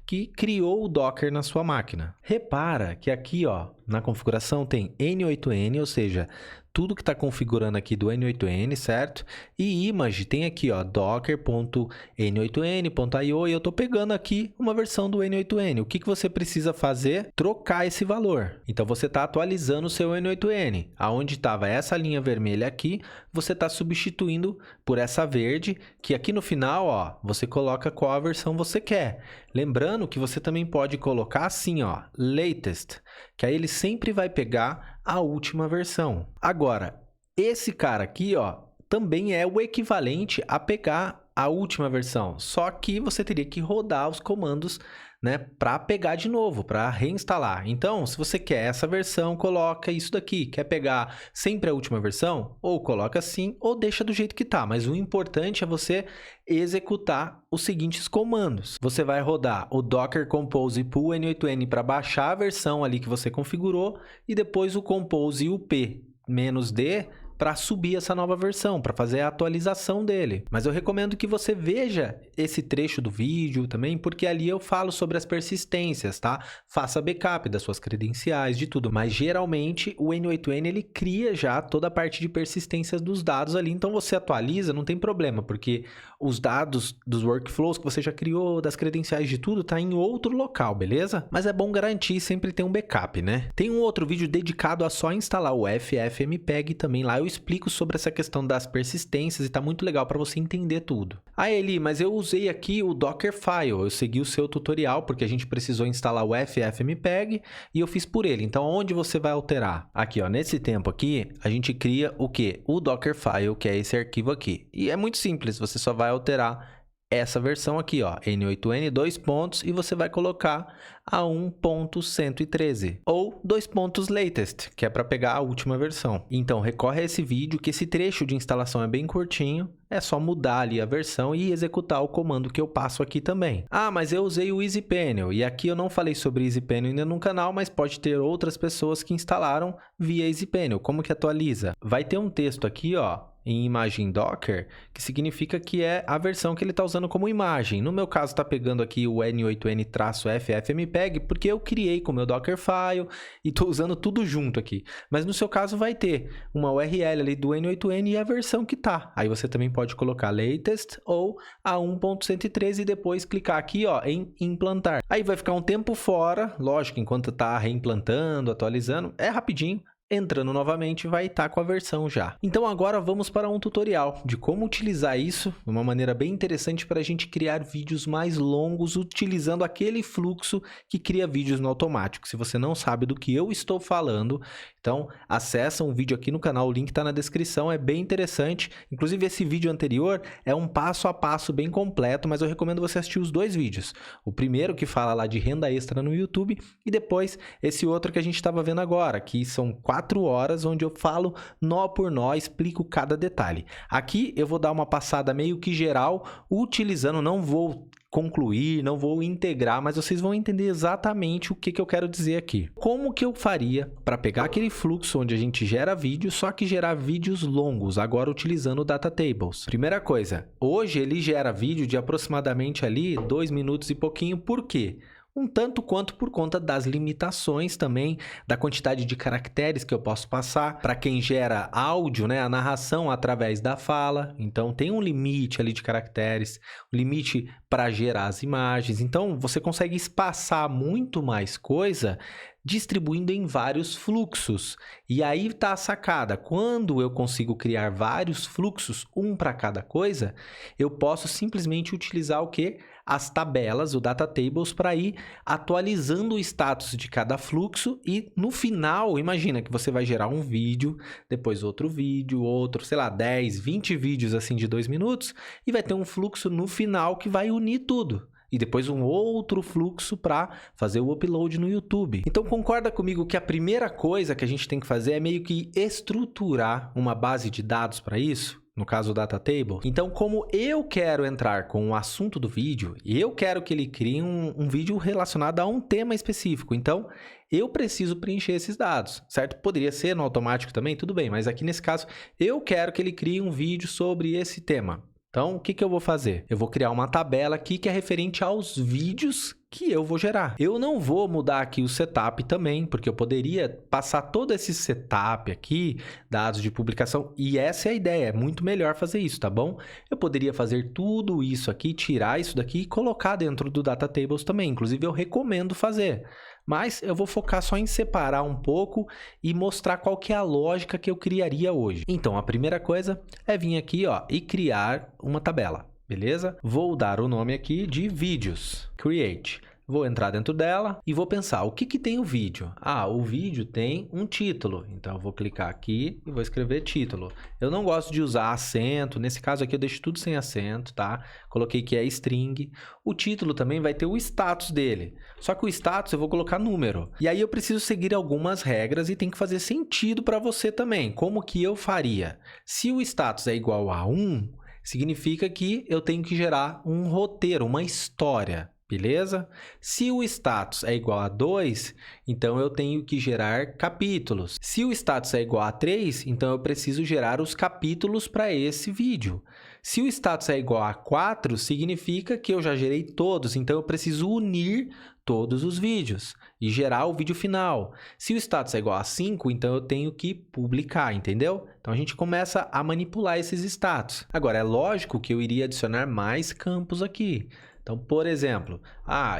que criou o Docker na sua máquina. Repara que aqui, ó, na configuração tem N8N, ou seja, tudo que está configurando aqui do N8N, certo? E image tem aqui, ó, docker.n8n.io, e eu estou pegando aqui uma versão do N8N. O que você precisa fazer? Trocar esse valor. Então, você está atualizando o seu N8N. Aonde estava essa linha vermelha aqui, você está substituindo por essa verde, que aqui no final, ó, você coloca qual a versão você quer. Lembrando que você também pode colocar assim, ó, latest, que aí ele sempre vai pegar a última versão. Agora, esse cara aqui, ó, também é o equivalente a pegar a última versão, só que você teria que rodar os comandos, né, para pegar de novo, para reinstalar. Então, se você quer essa versão, coloca isso daqui. Quer pegar sempre a última versão? Ou coloca assim, ou deixa do jeito que tá. Mas o importante é você executar os seguintes comandos. Você vai rodar o docker compose pool n8n para baixar a versão ali que você configurou, e depois o compose up-d para subir essa nova versão, para fazer a atualização dele. Mas eu recomendo que você veja esse trecho do vídeo também, porque ali eu falo sobre as persistências, tá? Faça backup das suas credenciais, de tudo. Mas geralmente o N8N ele cria já toda a parte de persistências dos dados ali, então você atualiza, não tem problema, porque os dados dos workflows que você já criou, das credenciais de tudo, tá em outro local, beleza? Mas é bom garantir sempre ter um backup, né? Tem um outro vídeo dedicado a só instalar o FFmpeg também, lá eu explico sobre essa questão das persistências e tá muito legal para você entender tudo. Ah, Eli, mas eu usei aqui o Dockerfile, eu segui o seu tutorial porque a gente precisou instalar o FFmpeg e eu fiz por ele. Então, onde você vai alterar? Aqui, ó, nesse tempo aqui, a gente cria o quê? O Dockerfile, que é esse arquivo aqui. E é muito simples, você só vai alterar essa versão aqui, ó, N8N, 2 pontos, e você vai colocar a 1.113 ou 2 pontos latest, que é para pegar a última versão. Então, recorre a esse vídeo, que esse trecho de instalação é bem curtinho, é só mudar ali a versão e executar o comando que eu passo aqui também. Ah, mas eu usei o EasyPanel, e aqui eu não falei sobre EasyPanel ainda no canal, mas pode ter outras pessoas que instalaram via EasyPanel. Como que atualiza? Vai ter um texto aqui, ó, em imagem Docker, que significa que é a versão que ele está usando como imagem. No meu caso, está pegando aqui o N8N-FFmpeg, porque eu criei com o meu Dockerfile e estou usando tudo junto aqui. Mas no seu caso vai ter uma URL ali do N8N e a versão que tá. Aí você também pode colocar latest ou a 1.113 e depois clicar aqui, ó, em implantar. Aí vai ficar um tempo fora, lógico, enquanto está reimplantando, atualizando, é rapidinho. entrando novamente vai estar com a versão já. Então agora vamos para um tutorial de como utilizar isso de uma maneira bem interessante para a gente criar vídeos mais longos utilizando aquele fluxo que cria vídeos no automático. Se você não sabe do que eu estou falando, então acessa um vídeo aqui no canal, o link está na descrição, é bem interessante. Inclusive esse vídeo anterior é um passo a passo bem completo, mas eu recomendo você assistir os dois vídeos. O primeiro que fala lá de renda extra no YouTube e depois esse outro que a gente estava vendo agora, que são 4 horas onde eu falo nó por nó, explico cada detalhe. Aqui eu vou dar uma passada meio que geral, utilizando, não vou concluir, não vou integrar, mas vocês vão entender exatamente o que eu quero dizer aqui. Como que eu faria para pegar aquele fluxo onde a gente gera vídeo, só que gerar vídeos longos, agora utilizando o Data Tables. Primeira coisa, hoje ele gera vídeo de aproximadamente ali 2 minutos e pouquinho, por quê? Um tanto quanto por conta das limitações também, da quantidade de caracteres que eu posso passar. Para quem gera áudio, né, a narração através da fala, então tem um limite ali de caracteres, um limite para gerar as imagens. Então você consegue espaçar muito mais coisa distribuindo em vários fluxos. E aí está a sacada. Quando eu consigo criar vários fluxos, um para cada coisa, eu posso simplesmente utilizar o quê? As tabelas, o Data Tables, para ir atualizando o status de cada fluxo e no final, imagina que você vai gerar um vídeo, depois outro vídeo, outro, sei lá, 10, 20 vídeos assim de 2 minutos e vai ter um fluxo no final que vai unir tudo. E depois um outro fluxo para fazer o upload no YouTube. Então concorda comigo que a primeira coisa que a gente tem que fazer é meio que estruturar uma base de dados para isso? No caso o Data Table. Então, como eu quero entrar com o assunto do vídeo, eu quero que ele crie um vídeo relacionado a um tema específico. Então, eu preciso preencher esses dados, certo? Poderia ser no automático também, tudo bem. Mas aqui nesse caso, eu quero que ele crie um vídeo sobre esse tema. Então, o que eu vou fazer? Eu vou criar uma tabela aqui que é referente aos vídeos que eu vou gerar. Eu não vou mudar aqui o setup também, porque eu poderia passar todo esse setup aqui, dados de publicação, e essa é a ideia, é muito melhor fazer isso, tá bom? Eu poderia fazer tudo isso aqui, tirar isso daqui e colocar dentro do Data Tables também, inclusive eu recomendo fazer. Mas eu vou focar só em separar um pouco e mostrar qual que é a lógica que eu criaria hoje. Então, a primeira coisa é vir aqui, ó, e criar uma tabela, beleza? Vou dar o nome aqui de vídeos, create. Vou entrar dentro dela e vou pensar, o que tem o vídeo? Ah, o vídeo tem um título, então eu vou clicar aqui e vou escrever título. Eu não gosto de usar acento, nesse caso aqui eu deixo tudo sem acento, tá? Coloquei que é string. O título também vai ter o status dele, só que o status eu vou colocar número. E aí eu preciso seguir algumas regras e tem que fazer sentido para você também. Como que eu faria? Se o status é igual a 1, significa que eu tenho que gerar um roteiro, uma história. Beleza? Se o status é igual a 2, então eu tenho que gerar capítulos. Se o status é igual a 3, então eu preciso gerar os capítulos para esse vídeo. Se o status é igual a 4, significa que eu já gerei todos, então eu preciso unir todos os vídeos e gerar o vídeo final. Se o status é igual a 5, então eu tenho que publicar, entendeu? Então a gente começa a manipular esses status. Agora, é lógico que eu iria adicionar mais campos aqui. Então, por exemplo,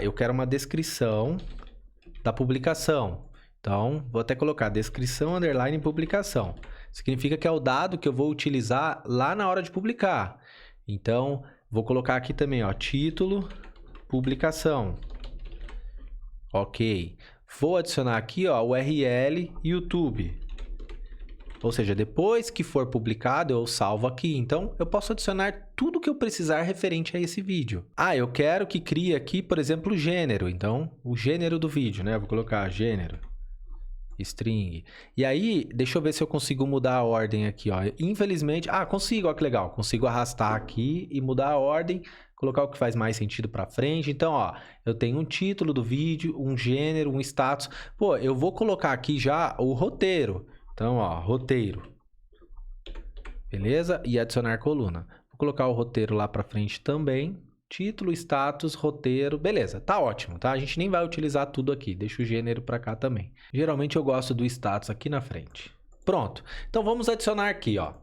eu quero uma descrição da publicação. Então, vou até colocar descrição, underline, publicação. Significa que é o dado que eu vou utilizar lá na hora de publicar. Então, vou colocar aqui também, ó, título, publicação. Ok. Vou adicionar aqui, ó, URL, YouTube. Ou seja, depois que for publicado, eu salvo aqui. Então, eu posso adicionar tudo que eu precisar referente a esse vídeo. Eu quero que crie aqui, por exemplo, o gênero. Então, o gênero do vídeo, né? Eu vou colocar gênero, string. E aí, deixa eu ver se eu consigo mudar a ordem aqui, ó. Infelizmente, consigo, ó, que legal. Consigo arrastar aqui e mudar a ordem, colocar o que faz mais sentido para frente. Então, ó, eu tenho um título do vídeo, um gênero, um status. Pô, eu vou colocar aqui já o roteiro. Então, ó, roteiro. Beleza? E adicionar coluna. Vou colocar o roteiro lá para frente também. Título, status, roteiro. Beleza, tá ótimo, tá? A gente nem vai utilizar tudo aqui. Deixa o gênero para cá também. Geralmente eu gosto do status aqui na frente. Pronto. Então, vamos adicionar aqui, ó.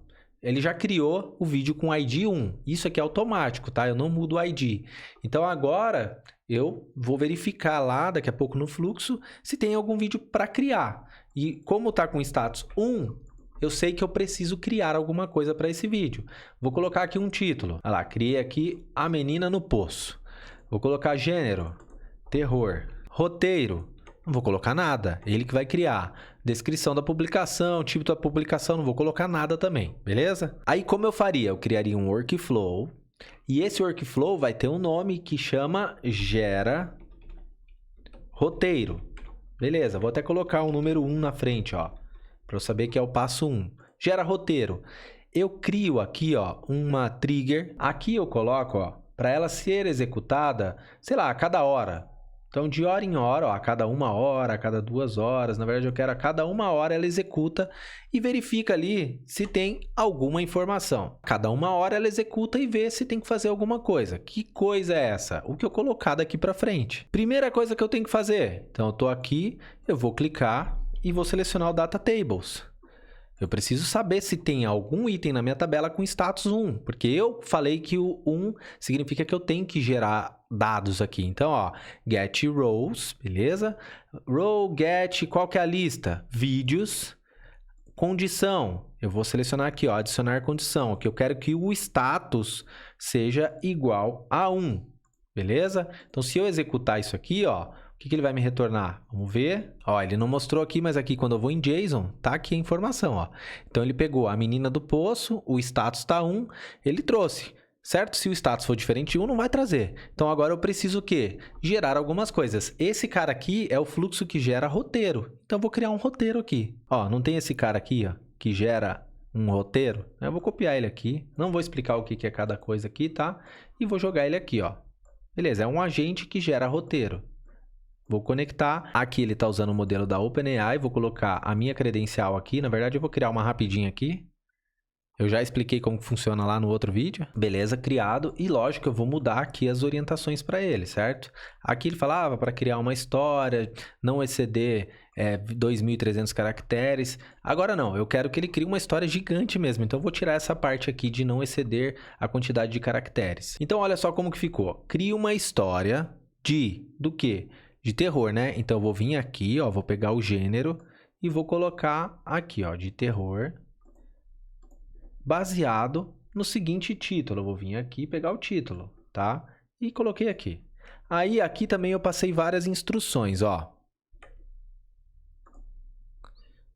ele já criou o vídeo com ID 1. Isso aqui é automático, tá? Eu não mudo o ID. Então agora eu vou verificar lá, daqui a pouco no fluxo, se tem algum vídeo para criar. E como está com status 1, eu sei que eu preciso criar alguma coisa para esse vídeo. Vou colocar aqui um título. Olha lá, criei aqui A Menina no Poço. Vou colocar gênero, terror. Roteiro, não vou colocar nada, ele que vai criar. Descrição da publicação, tipo da publicação, não vou colocar nada também, beleza? Aí como eu faria? Eu criaria um workflow, e esse workflow vai ter um nome que chama gera roteiro. Beleza, vou até colocar o número 1 na frente, ó, para eu saber que é o passo 1. Gera roteiro. Eu crio aqui, ó, uma trigger. Aqui eu coloco, ó, para ela ser executada, sei lá, a cada hora. Então, de hora em hora, ó, a cada 1 hora, a cada 2 horas, na verdade eu quero a cada 1 hora ela executa e verifica ali se tem alguma informação. Cada 1 hora ela executa e vê se tem que fazer alguma coisa. Que coisa é essa? O que eu colocar daqui para frente. Primeira coisa que eu tenho que fazer. Então, eu estou aqui, eu vou clicar e vou selecionar o Data Tables. Eu preciso saber se tem algum item na minha tabela com status 1, porque eu falei que o 1 significa que eu tenho que gerar dados aqui. Então, ó, get rows, beleza? Row, get, qual que é a lista? Vídeos, condição. Eu vou selecionar aqui, ó, adicionar condição, que eu quero que o status seja igual a 1, beleza? Então, se eu executar isso aqui, ó, o que ele vai me retornar? Vamos ver. Ó, ele não mostrou aqui, mas aqui quando eu vou em JSON, tá aqui a informação, ó. Então, ele pegou a menina do poço, o status tá 1, ele trouxe, certo? Se o status for diferente de 1, não vai trazer. Então, agora eu preciso o quê? Gerar algumas coisas. Esse cara aqui é o fluxo que gera roteiro. Então, eu vou criar um roteiro aqui. Ó, não tem esse cara aqui, ó, que gera um roteiro? Eu vou copiar ele aqui. Não vou explicar o que é cada coisa aqui, tá? E vou jogar ele aqui, ó. Beleza, é um agente que gera roteiro. Vou conectar. Aqui ele está usando o modelo da OpenAI. Vou colocar a minha credencial aqui. Na verdade, eu vou criar uma rapidinha aqui. Eu já expliquei como funciona lá no outro vídeo. Beleza, criado. E lógico, eu vou mudar aqui as orientações para ele, certo? Aqui ele falava para criar uma história, não exceder 2.300 caracteres. Agora não, eu quero que ele crie uma história gigante mesmo. Então, eu vou tirar essa parte aqui de não exceder a quantidade de caracteres. Então, olha só como que ficou. Cria uma história do quê? De terror, né? Então, eu vou vir aqui, ó, vou pegar o gênero e vou colocar aqui, ó, de terror, baseado no seguinte título. Eu vou vir aqui e pegar o título, tá? E coloquei aqui. Aí, aqui também eu passei várias instruções, ó.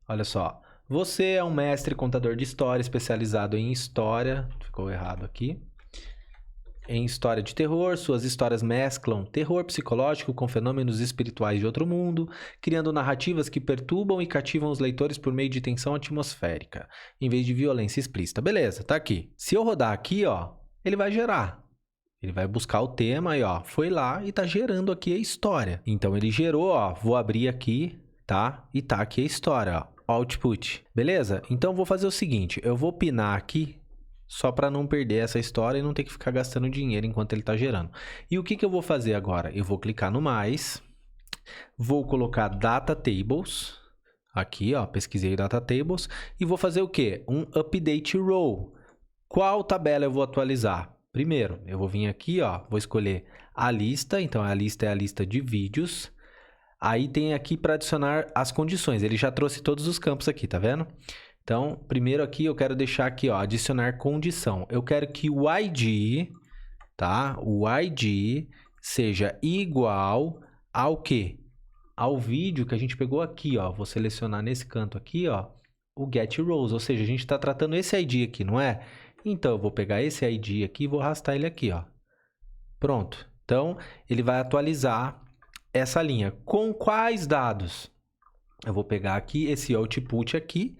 Olha só. Você é um mestre contador de história especializado em história. Ficou errado aqui. Em história de terror, suas histórias mesclam terror psicológico com fenômenos espirituais de outro mundo, criando narrativas que perturbam e cativam os leitores por meio de tensão atmosférica, em vez de violência explícita. Beleza, tá aqui. Se eu rodar aqui, ó, ele vai gerar. Ele vai buscar o tema e, ó, foi lá e tá gerando aqui a história. Então, ele gerou, ó, vou abrir aqui, tá? E tá aqui a história, ó, output. Beleza? Então, vou fazer o seguinte, eu vou pinar aqui, só para não perder essa história e não ter que ficar gastando dinheiro enquanto ele está gerando. E o que eu vou fazer agora? Eu vou clicar no mais, vou colocar Data Tables, aqui, ó, pesquisei Data Tables, e vou fazer o quê? Um Update Row. Qual tabela eu vou atualizar? Primeiro, eu vou vir aqui, ó, vou escolher a lista, então a lista é a lista de vídeos. Aí tem aqui para adicionar as condições, ele já trouxe todos os campos aqui, tá vendo? Então, primeiro aqui eu quero deixar aqui, ó, adicionar condição. Eu quero que o ID, tá? O ID seja igual ao quê? Ao vídeo que a gente pegou aqui, ó. Vou selecionar nesse canto aqui, ó, o get rows, ou seja, a gente está tratando esse ID aqui, não é? Então, eu vou pegar esse ID aqui e vou arrastar ele aqui, ó. Pronto. Então, ele vai atualizar essa linha. Com quais dados? Eu vou pegar aqui esse output aqui,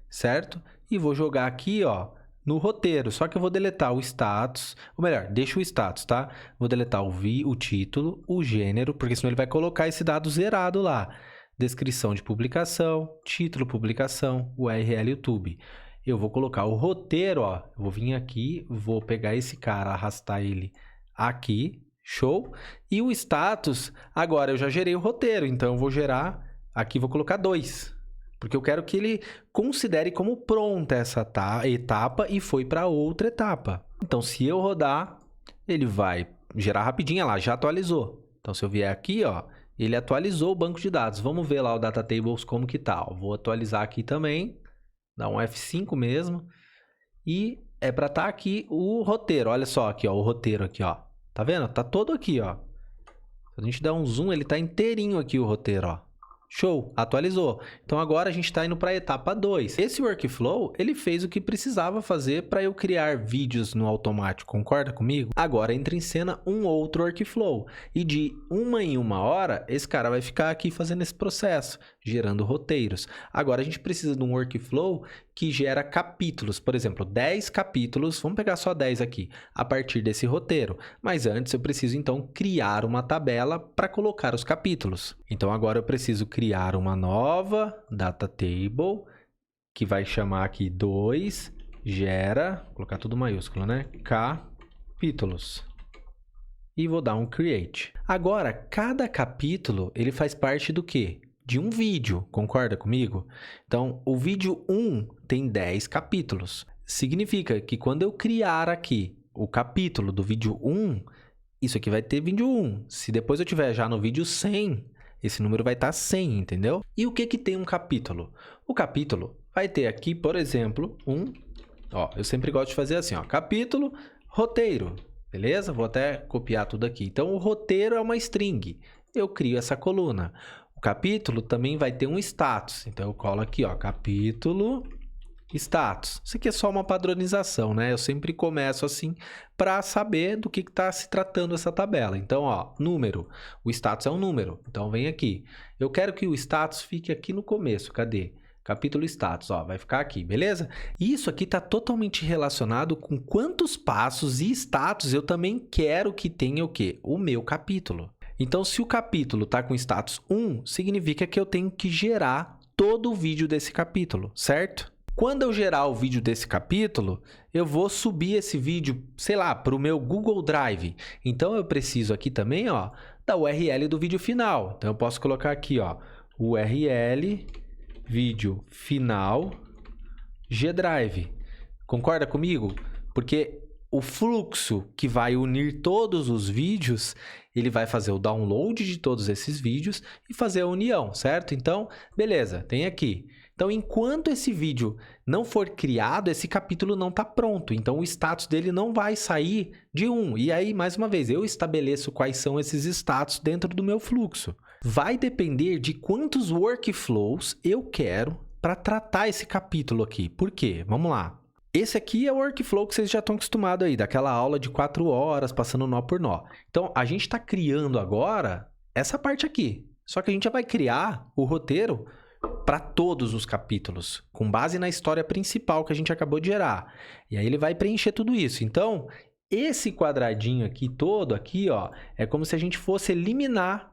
certo? E vou jogar aqui, ó, no roteiro. Só que eu vou deletar o status, ou melhor, deixa o status, tá? Vou deletar o título, o gênero, porque senão ele vai colocar esse dado zerado lá. Descrição de publicação, título, publicação, URL YouTube. Eu vou colocar o roteiro, ó. Eu vou vir aqui, vou pegar esse cara, arrastar ele aqui, show. E o status, agora eu já gerei o roteiro, então eu vou gerar, aqui vou colocar 2. Porque eu quero que ele considere como pronta essa etapa e foi para outra etapa. Então, se eu rodar, ele vai gerar rapidinho, lá, já atualizou. Então, se eu vier aqui, ó, ele atualizou o banco de dados. Vamos ver lá o Data Tables como que tá. Ó. Vou atualizar aqui também, dar um F5 mesmo. E é para estar aqui o roteiro. Olha só aqui, ó, o roteiro aqui, ó. Tá vendo? Tá todo aqui, ó. Se a gente der um zoom, ele tá inteirinho aqui o roteiro, ó. Show, atualizou. Então agora a gente está indo para a etapa 2. Esse workflow, ele fez o que precisava fazer para eu criar vídeos no automático, concorda comigo? Agora entra em cena um outro workflow. E de uma em uma hora, esse cara vai ficar aqui fazendo esse processo, gerando roteiros. Agora a gente precisa de um workflow que gera capítulos. Por exemplo, 10 capítulos, vamos pegar só 10 aqui, a partir desse roteiro. Mas antes eu preciso então criar uma tabela para colocar os capítulos. Então agora eu preciso criar uma nova data table, que vai chamar aqui 2, gera, vou colocar tudo maiúsculo, né? Capítulos. E vou dar um create. Agora, cada capítulo, ele faz parte do quê? De um vídeo, concorda comigo? Então, o vídeo 1 tem 10 capítulos. Significa que quando eu criar aqui o capítulo do vídeo 1, isso aqui vai ter vídeo 1. Se depois eu tiver já no vídeo 100, esse número vai estar 100, entendeu? E o que tem um capítulo? O capítulo vai ter aqui, por exemplo, eu sempre gosto de fazer assim, ó, capítulo, roteiro, beleza? Vou até copiar tudo aqui. Então, o roteiro é uma string. Eu crio essa coluna. O capítulo também vai ter um status. Então, eu colo aqui, ó, capítulo, status. Isso aqui é só uma padronização, né? Eu sempre começo assim para saber do que está se tratando essa tabela. Então, ó, número. O status é um número. Então, vem aqui. Eu quero que o status fique aqui no começo. Cadê? Capítulo status, ó, vai ficar aqui, beleza? E isso aqui está totalmente relacionado com quantos passos e status eu também quero que tenha o quê? O meu capítulo. Então, se o capítulo está com status 1, significa que eu tenho que gerar todo o vídeo desse capítulo, certo? Quando eu gerar o vídeo desse capítulo, eu vou subir esse vídeo, sei lá, para o meu Google Drive. Então, eu preciso aqui também, ó, da URL do vídeo final. Então, eu posso colocar aqui, ó, URL vídeo final G Drive. Concorda comigo? Porque o fluxo que vai unir todos os vídeos, ele vai fazer o download de todos esses vídeos e fazer a união, certo? Então, beleza, tem aqui. Então, enquanto esse vídeo não for criado, esse capítulo não está pronto. Então, o status dele não vai sair de 1. E aí, mais uma vez, eu estabeleço quais são esses status dentro do meu fluxo. Vai depender de quantos workflows eu quero para tratar esse capítulo aqui. Por quê? Vamos lá. Esse aqui é o workflow que vocês já estão acostumados aí, daquela aula de 4 horas, passando nó por nó. Então, a gente está criando agora essa parte aqui. Só que a gente já vai criar o roteiro para todos os capítulos, com base na história principal que a gente acabou de gerar. E aí ele vai preencher tudo isso. Então, esse quadradinho aqui todo, aqui, ó, é como se a gente fosse eliminar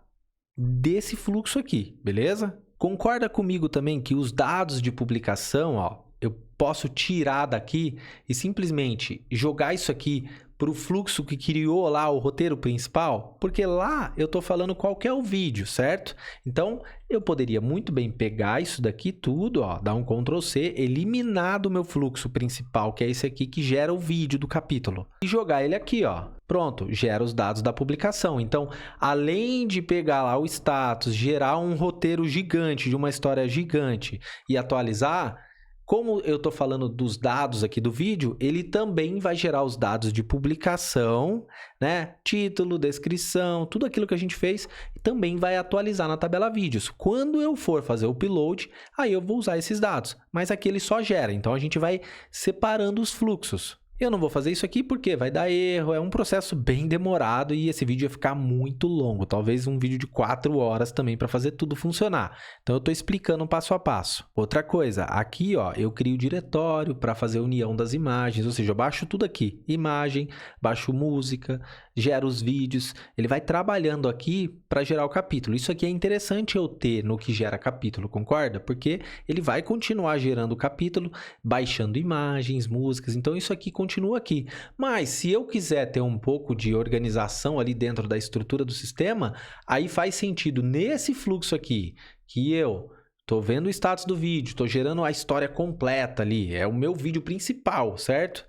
desse fluxo aqui, beleza? Concorda comigo também que os dados de publicação, ó, eu posso tirar daqui e simplesmente jogar isso aqui para o fluxo que criou lá o roteiro principal? Porque lá eu estou falando qual que é o vídeo, certo? Então, eu poderia muito bem pegar isso daqui tudo, ó, dar um Ctrl C, eliminar do meu fluxo principal, que é esse aqui que gera o vídeo do capítulo, e jogar ele aqui, ó. Pronto, gera os dados da publicação. Então, além de pegar lá o status, gerar um roteiro gigante, de uma história gigante e atualizar, como eu estou falando dos dados aqui do vídeo, ele também vai gerar os dados de publicação, né? Título, descrição, tudo aquilo que a gente fez, também vai atualizar na tabela vídeos. Quando eu for fazer o upload, aí eu vou usar esses dados, mas aqui ele só gera, então a gente vai separando os fluxos. Eu não vou fazer isso aqui porque vai dar erro, é um processo bem demorado e esse vídeo ia ficar muito longo, talvez um vídeo de 4 horas também para fazer tudo funcionar. Então eu estou explicando passo a passo. Outra coisa, aqui ó, eu crio o diretório para fazer a união das imagens, ou seja, eu baixo tudo aqui, imagem, baixo música, gero os vídeos, ele vai trabalhando aqui para gerar o capítulo. Isso aqui é interessante eu ter no que gera capítulo, concorda? Porque ele vai continuar gerando o capítulo, baixando imagens, músicas, então isso aqui continua aqui. Mas se eu quiser ter um pouco de organização ali dentro da estrutura do sistema, aí faz sentido nesse fluxo aqui, que eu tô vendo o status do vídeo, tô gerando a história completa ali, é o meu vídeo principal, certo?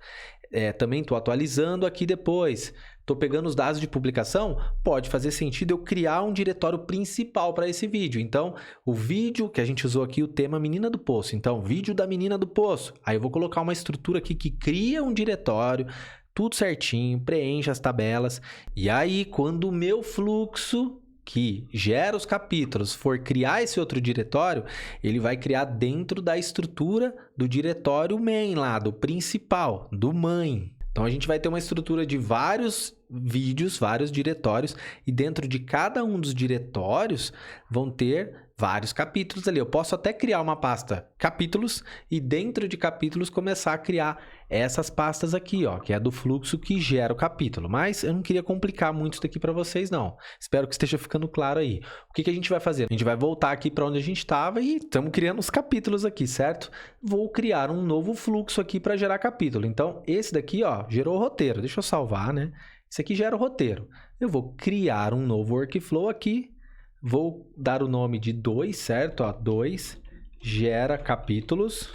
Também tô atualizando aqui depois. Tô pegando os dados de publicação, pode fazer sentido eu criar um diretório principal para esse vídeo. Então, o vídeo que a gente usou aqui, o tema Menina do Poço. Então, vídeo da Menina do Poço. Aí eu vou colocar uma estrutura aqui que cria um diretório, tudo certinho, preenche as tabelas. E aí, quando o meu fluxo que gera os capítulos for criar esse outro diretório, ele vai criar dentro da estrutura do diretório main lá, do principal, do mãe. Então, a gente vai ter uma estrutura de vários vídeos, vários diretórios, e dentro de cada um dos diretórios vão ter vários capítulos ali. Eu posso até criar uma pasta capítulos e dentro de capítulos começar a criar essas pastas aqui, ó, que é do fluxo que gera o capítulo. Mas eu não queria complicar muito isso daqui para vocês, não. Espero que esteja ficando claro aí. O que a gente vai fazer? A gente vai voltar aqui para onde a gente estava e estamos criando os capítulos aqui, certo? Vou criar um novo fluxo aqui para gerar capítulo. Então, esse daqui, ó, gerou o roteiro. Deixa eu salvar, né? Esse aqui gera o roteiro. Eu vou criar um novo workflow aqui. Vou dar o nome de 2, certo? 2 gera capítulos.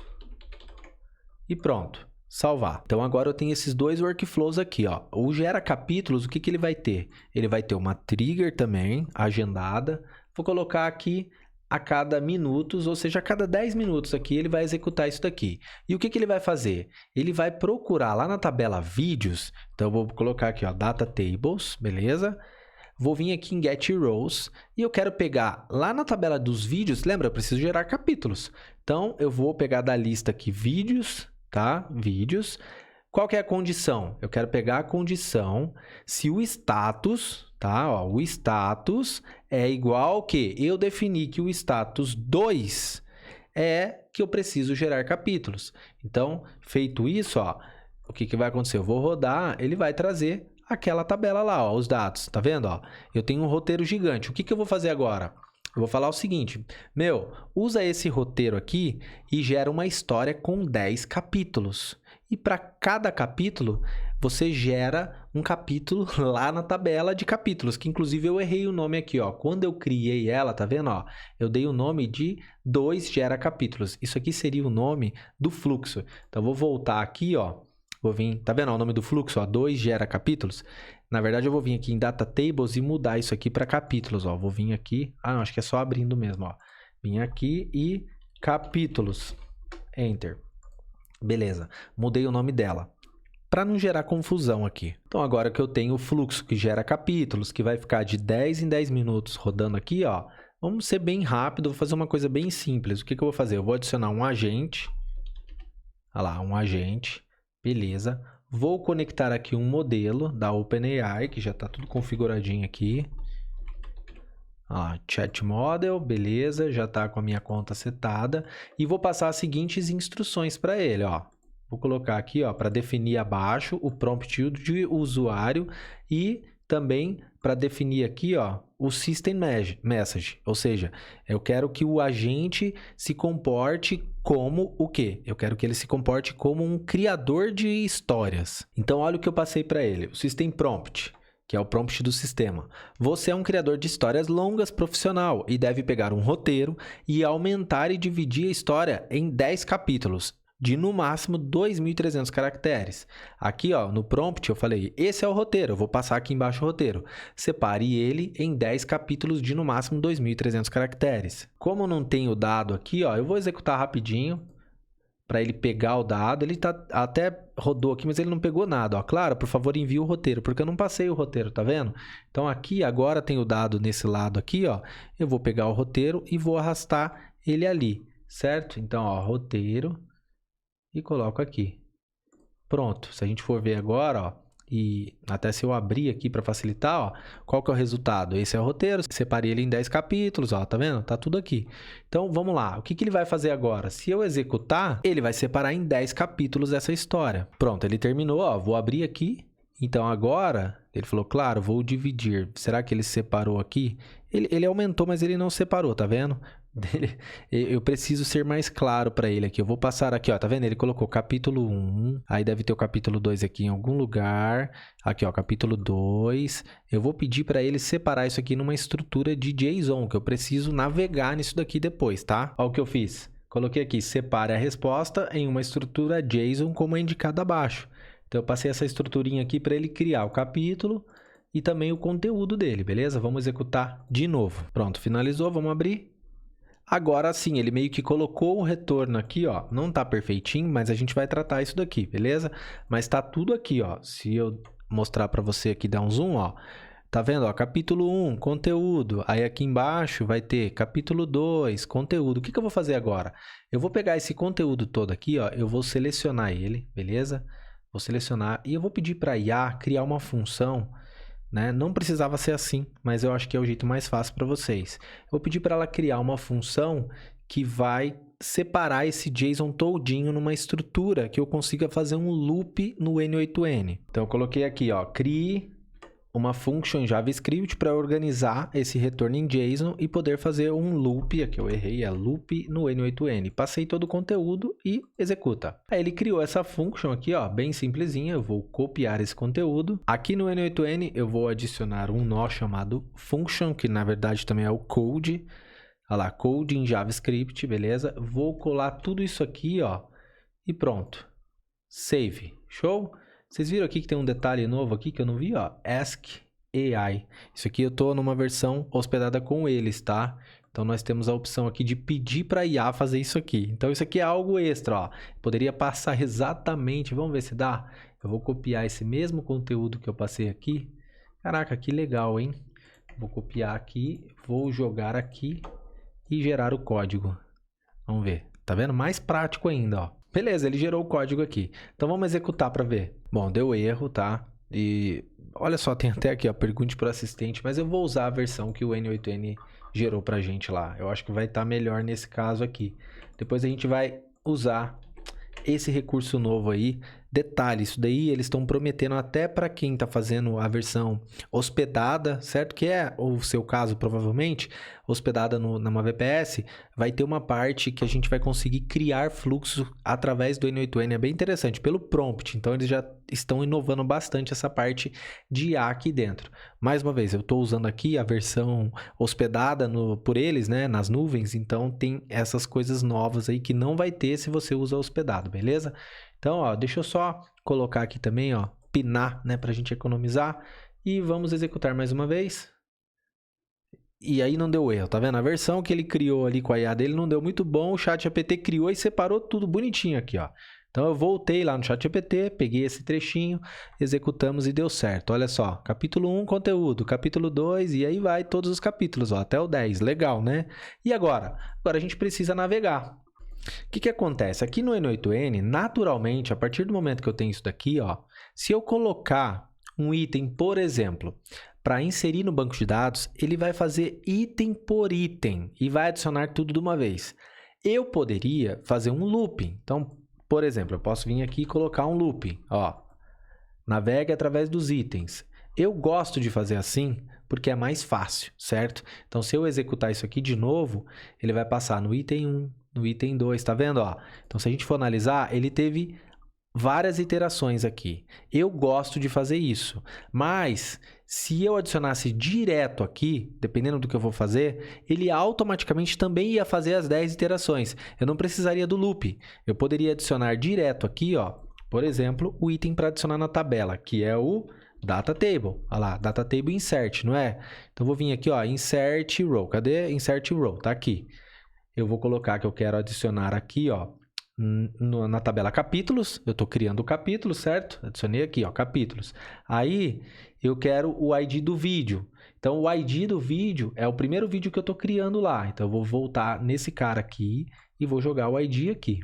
E pronto. Salvar. Então, agora eu tenho esses dois workflows aqui, ó. O gera capítulos, o que ele vai ter? Ele vai ter uma trigger também, agendada. Vou colocar aqui a cada minutos, ou seja, a cada 10 minutos aqui ele vai executar isso daqui. E o que ele vai fazer? Ele vai procurar lá na tabela vídeos, então eu vou colocar aqui, ó, data tables, beleza? Vou vir aqui em get rows e eu quero pegar lá na tabela dos vídeos, lembra, eu preciso gerar capítulos. Então eu vou pegar da lista aqui vídeos, tá? Vídeos. Qual que é a condição? Eu quero pegar a condição se o status, tá? Ó, o status é igual ao que? Eu defini que o status 2 é que eu preciso gerar capítulos. Então, feito isso, ó, o que vai acontecer? Eu vou rodar, ele vai trazer aquela tabela lá, ó, os dados. Tá vendo? Ó? Eu tenho um roteiro gigante. O que eu vou fazer agora? Eu vou falar o seguinte, usa esse roteiro aqui e gera uma história com 10 capítulos. E para cada capítulo, você gera um capítulo lá na tabela de capítulos, que inclusive eu errei o nome aqui, ó. Quando eu criei ela, tá vendo, ó? Eu dei o nome de 2 gera capítulos. Isso aqui seria o nome do fluxo. Então, eu vou voltar aqui, ó. Vou vir, tá vendo ó, o nome do fluxo, ó? 2 gera capítulos. Na verdade, eu vou vir aqui em Data Tables e mudar isso aqui para capítulos, ó. Vou vir aqui, não, acho que é só abrindo mesmo, ó. Vim aqui e capítulos. Enter. Beleza, mudei o nome dela, para não gerar confusão aqui. Então, agora que eu tenho o fluxo que gera capítulos, que vai ficar de 10 em 10 minutos rodando aqui, ó, vamos ser bem rápido, vou fazer uma coisa bem simples. O que eu vou fazer? Eu vou adicionar um agente, olha lá, um agente, beleza. Vou conectar aqui um modelo da OpenAI, que já está tudo configuradinho aqui. Chat Model, beleza, já está com a minha conta setada. E vou passar as seguintes instruções para ele, ó. Vou colocar aqui, ó, para definir abaixo o prompt de usuário e também para definir aqui, ó, o System Message. Ou seja, eu quero que o agente se comporte como o quê? Eu quero que ele se comporte como um criador de histórias. Então, olha o que eu passei para ele. O System Prompt, que é o prompt do sistema. Você é um criador de histórias longas profissional e deve pegar um roteiro e aumentar e dividir a história em 10 capítulos, de no máximo 2.300 caracteres. Aqui, ó, no prompt eu falei, esse é o roteiro, eu vou passar aqui embaixo o roteiro. Separe ele em 10 capítulos de no máximo 2.300 caracteres. Como não tem o dado aqui, ó, eu vou executar rapidinho, para ele pegar o dado. Ele até rodou aqui, mas ele não pegou nada. Ó. Claro, por favor, envie o roteiro, porque eu não passei o roteiro, tá vendo? Então, aqui, agora tem o dado nesse lado aqui, ó. Eu vou pegar o roteiro e vou arrastar ele ali, certo? Então, ó, roteiro e coloco aqui. Pronto. Se a gente for ver agora, ó, e até se eu abrir aqui para facilitar, ó, qual que é o resultado? Esse é o roteiro, separei ele em 10 capítulos, ó, tá vendo? Tá tudo aqui. Então, vamos lá. O que ele vai fazer agora? Se eu executar, ele vai separar em 10 capítulos essa história. Pronto, ele terminou, ó, vou abrir aqui. Então, agora, ele falou, claro, vou dividir. Será que ele separou aqui? Ele aumentou, mas ele não separou, tá vendo? Eu preciso ser mais claro para ele aqui. Eu vou passar aqui, ó, tá vendo? Ele colocou capítulo 1, aí deve ter o capítulo 2 aqui em algum lugar. Aqui, ó, capítulo 2. Eu vou pedir para ele separar isso aqui numa estrutura de JSON, que eu preciso navegar nisso daqui depois, tá? Ó o que eu fiz. Coloquei aqui, separe a resposta em uma estrutura JSON como é indicado abaixo. Então, eu passei essa estruturinha aqui para ele criar o capítulo e também o conteúdo dele, beleza? Vamos executar de novo. Pronto, finalizou, vamos abrir. Agora sim, ele meio que colocou um retorno aqui, ó. Não tá perfeitinho, mas a gente vai tratar isso daqui, beleza? Mas tá tudo aqui, ó. Se eu mostrar para você aqui, dar um zoom, ó. Tá vendo, ó? Capítulo 1, conteúdo. Aí aqui embaixo vai ter capítulo 2, conteúdo. O que eu vou fazer agora? Eu vou pegar esse conteúdo todo aqui, ó. Eu vou selecionar ele, beleza? Vou selecionar e eu vou pedir para a IA criar uma função, né? Não precisava ser assim, mas eu acho que é o jeito mais fácil para vocês. Eu vou pedir para ela criar uma função que vai separar esse JSON todinho numa estrutura que eu consiga fazer um loop no N8N. Então eu coloquei aqui, ó, crie uma function em JavaScript para organizar esse retorno em JSON e poder fazer um loop, aqui eu errei, é loop no N8N. Passei todo o conteúdo e executa. Aí ele criou essa function aqui, ó, bem simplesinha, eu vou copiar esse conteúdo. Aqui no N8N eu vou adicionar um nó chamado function, que na verdade também é o code. Olha lá, code em JavaScript, beleza? Vou colar tudo isso aqui, ó, e pronto. Save. Show? Vocês viram aqui que tem um detalhe novo aqui que eu não vi, ó? Ask AI. Isso aqui eu tô numa versão hospedada com eles, tá? Então, nós temos a opção aqui de pedir para a IA fazer isso aqui. Então, isso aqui é algo extra, ó. Poderia passar exatamente, vamos ver se dá? Eu vou copiar esse mesmo conteúdo que eu passei aqui. Caraca, que legal, hein? Vou copiar aqui, vou jogar aqui e gerar o código. Vamos ver. Tá vendo? Mais prático ainda, ó. Beleza, ele gerou o código aqui. Então, vamos executar para ver. Bom, deu erro, tá? E olha só, tem até aqui, ó, pergunte para o assistente, mas eu vou usar a versão que o N8N gerou pra gente lá. Eu acho que vai estar melhor nesse caso aqui. Depois a gente vai usar esse recurso novo aí. Detalhe, isso daí eles estão prometendo até para quem está fazendo a versão hospedada, certo? Que é o seu caso, provavelmente, hospedada numa VPS, vai ter uma parte que a gente vai conseguir criar fluxo através do N8N. É bem interessante, pelo prompt. Então, eles já estão inovando bastante essa parte de IA aqui dentro. Mais uma vez, eu estou usando aqui a versão hospedada por eles, né, nas nuvens. Então, tem essas coisas novas aí que não vai ter se você usa hospedado, beleza? Então, ó, deixa eu só colocar aqui também, ó, pinar, né, pra gente economizar. E vamos executar mais uma vez. E aí não deu erro, tá vendo? A versão que ele criou ali com a IA dele não deu muito bom. O ChatGPT criou e separou tudo bonitinho aqui, ó. Então, eu voltei lá no ChatGPT, peguei esse trechinho, executamos e deu certo. Olha só, capítulo 1, conteúdo, capítulo 2, e aí vai todos os capítulos, ó, até o 10. Legal, né? E agora? Agora a gente precisa navegar. O que acontece? Aqui no N8N, naturalmente, a partir do momento que eu tenho isso daqui, ó, se eu colocar um item, por exemplo, para inserir no banco de dados, ele vai fazer item por item e vai adicionar tudo de uma vez. Eu poderia fazer um looping. Então, por exemplo, eu posso vir aqui e colocar um looping. Ó, navegue através dos itens. Eu gosto de fazer assim porque é mais fácil, certo? Então, se eu executar isso aqui de novo, ele vai passar no item 1, no item 2, tá vendo? Ó? Então, se a gente for analisar, ele teve várias iterações aqui. Eu gosto de fazer isso, mas se eu adicionasse direto aqui, dependendo do que eu vou fazer, ele automaticamente também ia fazer as 10 iterações. Eu não precisaria do loop. Eu poderia adicionar direto aqui, ó, por exemplo, o item para adicionar na tabela, que é o Data Table. Olha lá, Data Table Insert, não é? Então, vou vir aqui, ó, Insert Row. Cadê? Insert Row, tá aqui. Eu vou colocar que eu quero adicionar aqui, ó, na tabela capítulos. Eu estou criando o capítulo, certo? Adicionei aqui, ó, capítulos. Aí, eu quero o ID do vídeo. Então, o ID do vídeo é o primeiro vídeo que eu estou criando lá. Então, eu vou voltar nesse cara aqui e vou jogar o ID aqui.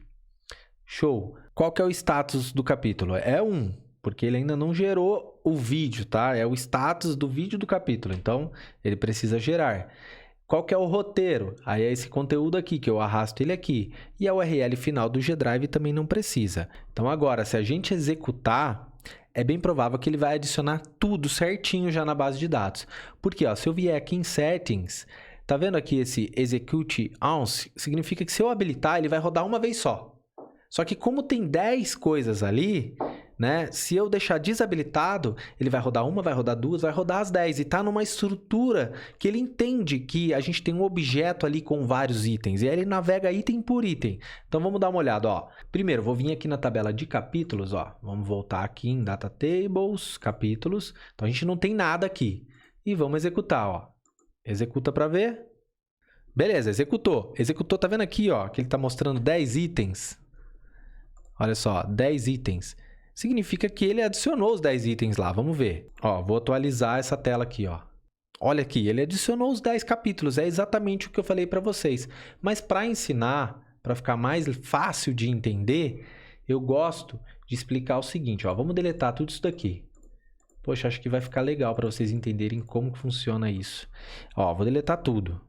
Show! Qual que é o status do capítulo? É 1, porque ele ainda não gerou o vídeo, tá? É o status do vídeo do capítulo. Então, ele precisa gerar. Qual que é o roteiro? Aí é esse conteúdo aqui, que eu arrasto ele aqui. E a URL final do G-Drive também não precisa. Então, agora, se a gente executar, é bem provável que ele vai adicionar tudo certinho já na base de dados. Porque, ó, se eu vier aqui em Settings, Tá vendo aqui esse execute once? Significa que se eu habilitar, ele vai rodar uma vez só. Só que como tem 10 coisas ali, né? Se eu deixar desabilitado, ele vai rodar uma, vai rodar duas, vai rodar as 10. E tá numa estrutura que ele entende que a gente tem um objeto ali com vários itens. E aí ele navega item por item. Então vamos dar uma olhada, ó. Primeiro, vou vir aqui na tabela de capítulos, ó. Vamos voltar aqui em Data Tables, capítulos. Então a gente não tem nada aqui. E vamos executar, ó. Executa para ver. Beleza, executou. Executou, tá vendo aqui, ó, que ele tá mostrando 10 itens. Olha só, 10 itens. Significa que ele adicionou os 10 itens lá. Vamos ver. Ó, vou atualizar essa tela aqui, ó. Olha aqui, ele adicionou os 10 capítulos. É exatamente o que eu falei para vocês. Mas para ensinar, para ficar mais fácil de entender, eu gosto de explicar o seguinte, ó. Vamos deletar tudo isso daqui. Poxa, acho que vai ficar legal para vocês entenderem como que funciona isso. Ó, vou deletar tudo.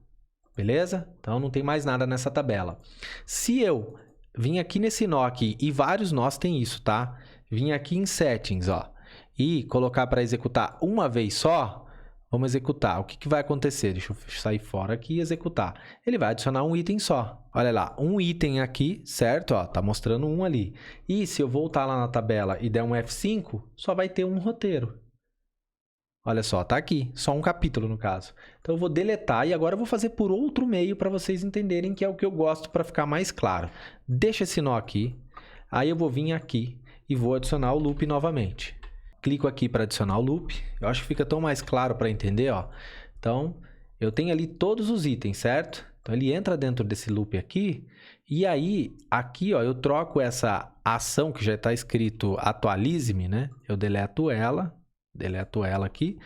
Beleza? Então não tem mais nada nessa tabela. Se eu vim aqui nesse nó aqui, e vários nós têm isso, tá? Vim aqui em Settings, ó, e colocar para executar uma vez só, vamos executar. O que vai acontecer? Deixa eu sair fora aqui e executar. Ele vai adicionar um item só. Olha lá, um item aqui, certo? Ó, tá mostrando um ali. E se eu voltar lá na tabela e der um F5, só vai ter um roteiro. Olha só, tá aqui, só um capítulo no caso. Então eu vou deletar e agora eu vou fazer por outro meio para vocês entenderem que é o que eu gosto para ficar mais claro. Deixa esse nó aqui, aí eu vou vir aqui e vou adicionar o loop novamente. Clico aqui para adicionar o loop, eu acho que fica tão mais claro para entender, ó. Então eu tenho ali todos os itens, certo? Então ele entra dentro desse loop aqui e aí aqui, ó, eu troco essa ação que já está escrito atualize-me, né? Eu deleto ela aqui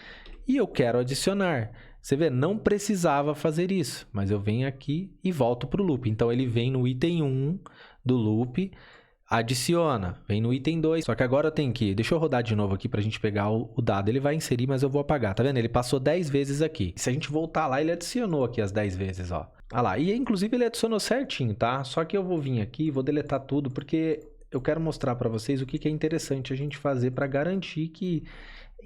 e eu quero adicionar. Você vê, não precisava fazer isso, mas eu venho aqui e volto para o loop. Então ele vem no item 1 do loop, adiciona, vem no item 2. Só que agora eu tenho que... Deixa eu rodar de novo aqui para a gente pegar o dado. Ele vai inserir, mas eu vou apagar. Tá vendo? Ele passou 10 vezes aqui. Se a gente voltar lá, ele adicionou aqui as 10 vezes, ó. Ah lá, e inclusive ele adicionou certinho, tá? Só que eu vou vir aqui e vou deletar tudo, porque eu quero mostrar para vocês o que é interessante a gente fazer para garantir que...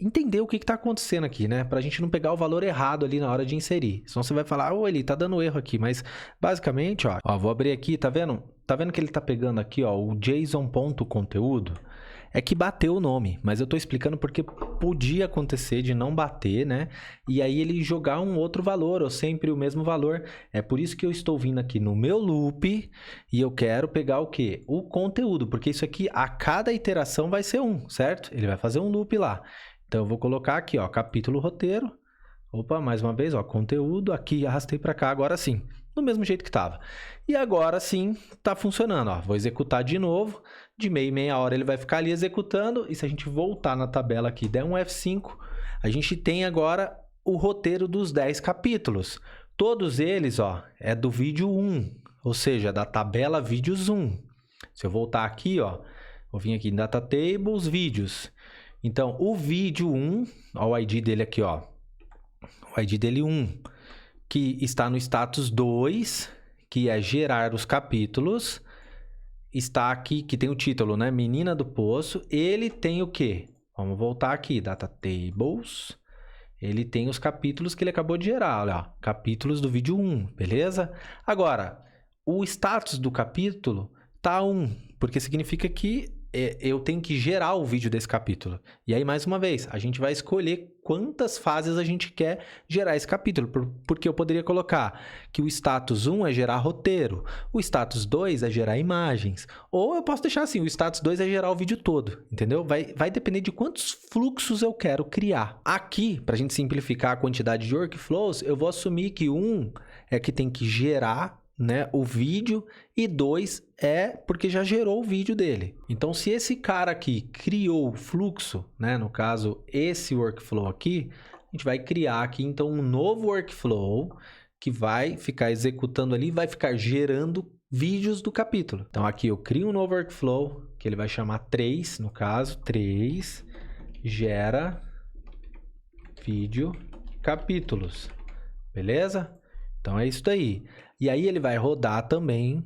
Entender o que está acontecendo aqui, né? Para a gente não pegar o valor errado ali na hora de inserir. Senão você vai falar, ô, ele tá dando erro aqui. Mas, basicamente, ó, vou abrir aqui, tá vendo? Tá vendo que ele tá pegando aqui, ó, o JSON.conteúdo? É que bateu o nome, mas eu tô explicando porque podia acontecer de não bater, né? E aí ele jogar um outro valor, ou sempre o mesmo valor. É por isso que eu estou vindo aqui no meu loop e eu quero pegar o quê? O conteúdo, porque isso aqui, a cada iteração vai ser um, certo? Ele vai fazer um loop lá. Então, eu vou colocar aqui, ó, capítulo roteiro. Opa, mais uma vez, ó, conteúdo. Aqui, arrastei para cá, agora sim. Do mesmo jeito que estava. E agora sim, tá funcionando, ó. Vou executar de novo. De meia em meia hora ele vai ficar ali executando. E se a gente voltar na tabela aqui, der um F5, a gente tem agora o roteiro dos 10 capítulos. Todos eles, ó, é do vídeo 1. Ou seja, da tabela vídeos 1. Se eu voltar aqui, ó, vou vir aqui em Data Tables, vídeos. Então, o vídeo 1, ó, o ID dele aqui, ó. O ID dele 1, que está no status 2, que é gerar os capítulos. Está aqui, que tem o título, né? Menina do Poço. Ele tem o quê? Vamos voltar aqui, Data Tables. Ele tem os capítulos que ele acabou de gerar, olha, ó, capítulos do vídeo 1, beleza? Agora, o status do capítulo tá 1, porque significa que eu tenho que gerar o vídeo desse capítulo. E aí, mais uma vez, a gente vai escolher quantas fases a gente quer gerar esse capítulo. Porque eu poderia colocar que o status 1 é gerar roteiro, o status 2 é gerar imagens. Ou eu posso deixar assim, o status 2 é gerar o vídeo todo, entendeu? Vai depender de quantos fluxos eu quero criar. Aqui, para a gente simplificar a quantidade de workflows, eu vou assumir que 1 é que tem que gerar, né, o vídeo, e 2 é porque já gerou o vídeo dele. Então, se esse cara aqui criou o fluxo, né, no caso, esse workflow aqui, a gente vai criar aqui, então, um novo workflow que vai ficar executando ali, vai ficar gerando vídeos do capítulo. Então, aqui eu crio um novo workflow, que ele vai chamar 3, no caso, 3, gera vídeo capítulos. Beleza? Então, é isso daí. E aí ele vai rodar também,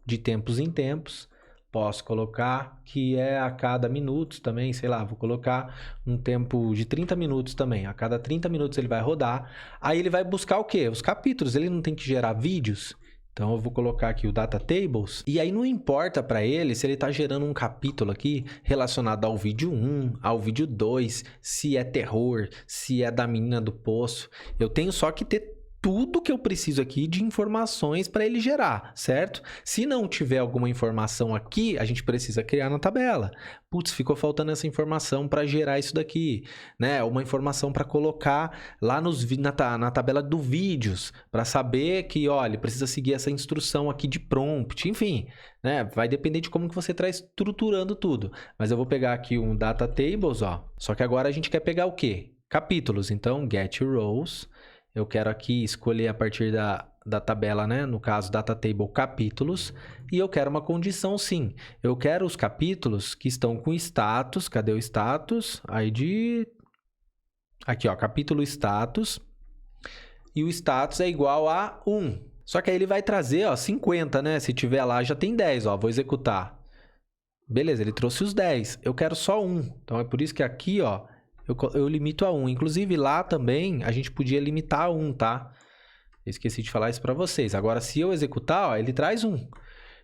de tempos em tempos, Posso colocar que é a cada minutos também, sei lá, vou colocar um tempo de 30 minutos também. A cada 30 minutos ele vai rodar. Aí ele vai buscar o quê? Os capítulos. Ele não tem que gerar vídeos. Então eu vou colocar aqui o Data Tables. E aí não importa para ele se ele está gerando um capítulo aqui relacionado ao vídeo 1, ao vídeo 2, se é terror, se é da menina do poço. Eu tenho só que ter tudo que eu preciso aqui de informações para ele gerar, certo? Se não tiver alguma informação aqui, a gente precisa criar na tabela. Putz, ficou faltando essa informação para gerar isso daqui, né? Uma informação para colocar lá na tabela do vídeos, para saber que, olha, ele precisa seguir essa instrução aqui de prompt, enfim, né? Vai depender de como que você está estruturando tudo. Mas eu vou pegar aqui um Data Tables, ó. Só que agora a gente quer pegar o quê? Capítulos. Então, Get Rows. Eu quero aqui escolher a partir da tabela, né? No caso, Data Table capítulos. E eu quero uma condição, sim. Eu quero os capítulos que estão com status. Cadê o status? ID. Aqui, ó. Capítulo status. E o status é igual a 1. Só que aí ele vai trazer, ó, 50, né? Se tiver lá, já tem 10, ó. Vou executar. Beleza, ele trouxe os 10. Eu quero só 1. Então, é por isso que aqui, ó, eu limito a 1. Inclusive, lá também, a gente podia limitar a 1, tá? Eu esqueci de falar isso para vocês. Agora, se eu executar, ó, ele traz 1.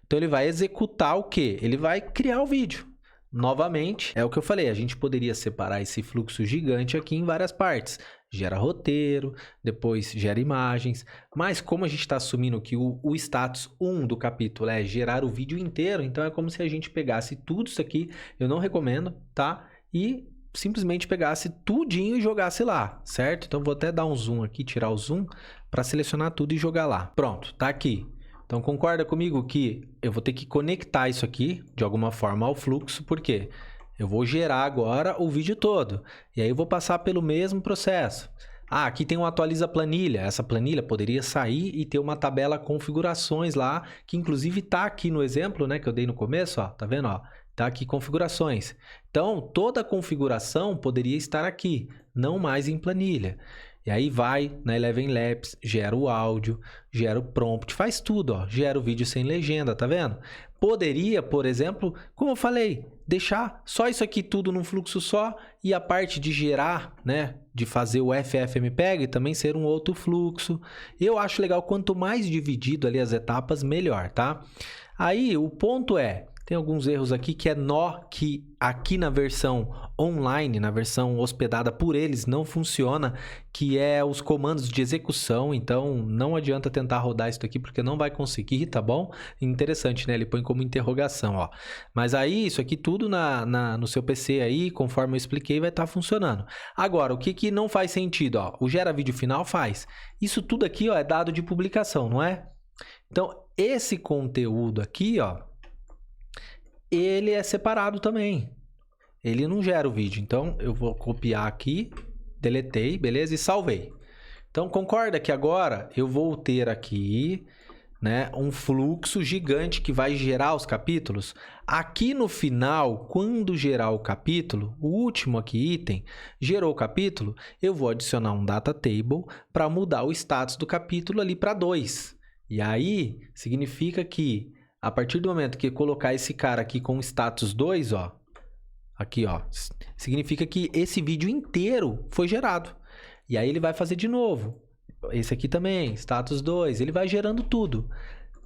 Então, ele vai executar o quê? Ele vai criar o vídeo. Novamente, é o que eu falei. A gente poderia separar esse fluxo gigante aqui em várias partes. Gera roteiro, depois gera imagens. Mas como a gente está assumindo que o status 1 do capítulo é gerar o vídeo inteiro, então é como se a gente pegasse tudo isso aqui. Eu não recomendo, tá? E simplesmente pegasse tudinho e jogasse lá, certo? Então, vou até dar um zoom aqui, tirar o zoom, para selecionar tudo e jogar lá. Pronto, tá aqui. Então, concorda comigo que eu vou ter que conectar isso aqui, de alguma forma, ao fluxo, porque eu vou gerar agora o vídeo todo. E aí, eu vou passar pelo mesmo processo. Ah, aqui tem um atualiza planilha. Essa planilha poderia sair e ter uma tabela configurações lá, que inclusive tá aqui no exemplo, né, que eu dei no começo, ó, tá vendo, ó? Tá aqui configurações. Então, toda a configuração poderia estar aqui, não mais em planilha. E aí vai na Eleven Labs, gera o áudio, gera o prompt, faz tudo, ó. Gera o vídeo sem legenda, tá vendo? Poderia, por exemplo, como eu falei, deixar só isso aqui tudo num fluxo só e a parte de gerar, né, de fazer o FFmpeg também ser um outro fluxo. Eu acho legal, quanto mais dividido ali as etapas, melhor, tá? Aí, o ponto é, tem alguns erros aqui que é nó que aqui na versão online, na versão hospedada por eles, não funciona, que é os comandos de execução. Então, não adianta tentar rodar isso aqui porque não vai conseguir, tá bom? Interessante, né? Ele põe como interrogação, ó. Mas aí, isso aqui tudo no seu PC aí, conforme eu expliquei, vai estar funcionando. Agora, o que não faz sentido, ó? O gera vídeo final faz. Isso tudo aqui, ó, é dado de publicação, não é? Então, esse conteúdo aqui, ó, ele é separado também. Ele não gera o vídeo. Então, eu vou copiar aqui, deletei, beleza? E salvei. Então, concorda que agora eu vou ter aqui, né, um fluxo gigante que vai gerar os capítulos. Aqui no final, quando gerar o capítulo, o último aqui item, gerou o capítulo, eu vou adicionar um Data Table para mudar o status do capítulo ali para 2. E aí, significa que a partir do momento que colocar esse cara aqui com status 2, ó, aqui, ó, significa que esse vídeo inteiro foi gerado. E aí ele vai fazer de novo. Esse aqui também, status 2, ele vai gerando tudo.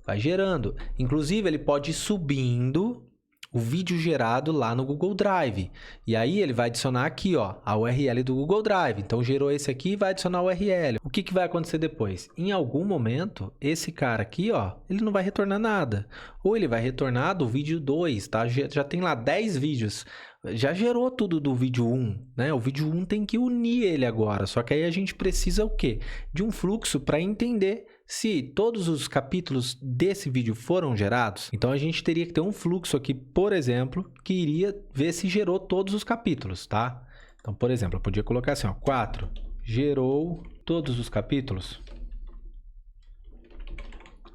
Vai gerando. Inclusive, ele pode ir subindo o vídeo gerado lá no Google Drive. E aí ele vai adicionar aqui, ó, a URL do Google Drive. Então, gerou esse aqui e vai adicionar a URL. O que vai acontecer depois? Em algum momento, esse cara aqui, ó, ele não vai retornar nada. Ou ele vai retornar do vídeo 2, tá? Já tem lá 10 vídeos. Já gerou tudo do vídeo 1, né? O vídeo 1 tem que unir ele agora. Só que aí a gente precisa o quê? De um fluxo para entender se todos os capítulos desse vídeo foram gerados. Então, a gente teria que ter um fluxo aqui, por exemplo, que iria ver se gerou todos os capítulos, tá? Então, por exemplo, eu podia colocar assim, ó, 4, gerou todos os capítulos.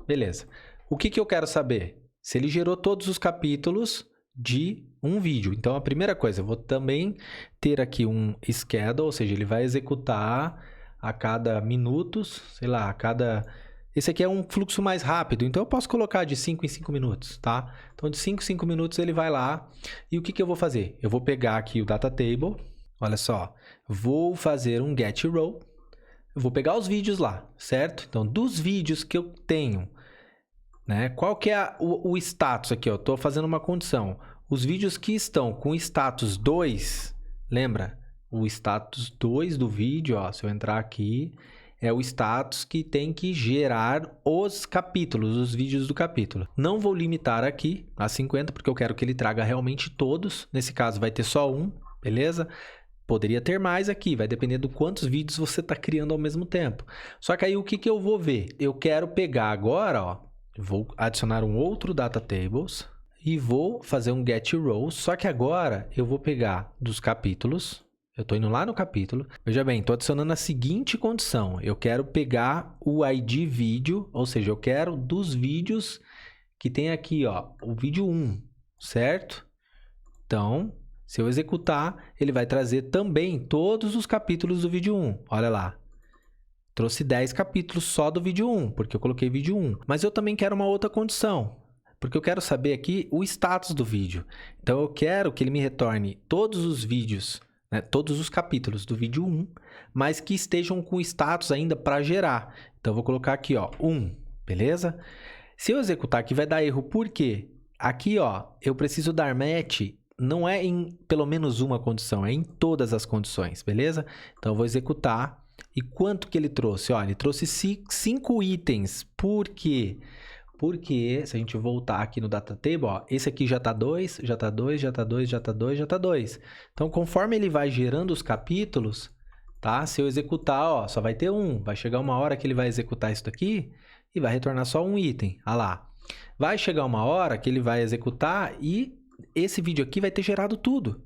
Beleza. O que eu quero saber? Se ele gerou todos os capítulos de um vídeo. Então, a primeira coisa, eu vou também ter aqui um schedule, ou seja, ele vai executar a cada minutos, sei lá, a cada Esse aqui é um fluxo mais rápido, então eu posso colocar de 5 em 5 minutos, tá? Então, de 5 em 5 minutos ele vai lá. E o que eu vou fazer? Eu vou pegar aqui o data table. Olha só, vou fazer um get row. Eu vou pegar os vídeos lá, certo? Então, dos vídeos que eu tenho, né? Qual que é o status aqui? Eu estou fazendo uma condição. Os vídeos que estão com status 2, lembra? O status 2 do vídeo, ó, se eu entrar aqui, é o status que tem que gerar os capítulos, os vídeos do capítulo. Não vou limitar aqui a 50, porque eu quero que ele traga realmente todos. Nesse caso, vai ter só um, beleza? Poderia ter mais aqui, vai depender do quantos vídeos você está criando ao mesmo tempo. Só que aí o que eu vou ver? Eu quero pegar agora, ó, vou adicionar um outro data tables e vou fazer um get row. Só que agora eu vou pegar dos capítulos. Eu estou indo lá no capítulo. Veja bem, estou adicionando a seguinte condição. Eu quero pegar o ID vídeo, ou seja, eu quero dos vídeos que tem aqui, ó, o vídeo 1, certo? Então, se eu executar, ele vai trazer também todos os capítulos do vídeo 1. Olha lá. Trouxe 10 capítulos só do vídeo 1, porque eu coloquei vídeo 1. Mas eu também quero uma outra condição, porque eu quero saber aqui o status do vídeo. Então, eu quero que ele me retorne todos os vídeos, né, todos os capítulos do vídeo 1, mas que estejam com status ainda para gerar. Então, eu vou colocar aqui, ó, 1, beleza? Se eu executar aqui, vai dar erro. Por quê? Aqui, ó, eu preciso dar match. Não é em pelo menos uma condição, é em todas as condições, beleza? Então, eu vou executar. E quanto que ele trouxe? Ó, ele trouxe 5 itens. Por quê? Porque, se a gente voltar aqui no data table, ó, esse aqui já está 2, já está 2, já está 2, já está 2, já está 2. Então, conforme ele vai gerando os capítulos, tá? Se eu executar, ó, só vai ter um. Vai chegar uma hora que ele vai executar isso daqui e vai retornar só um item. Olha lá. Vai chegar uma hora que ele vai executar e esse vídeo aqui vai ter gerado tudo.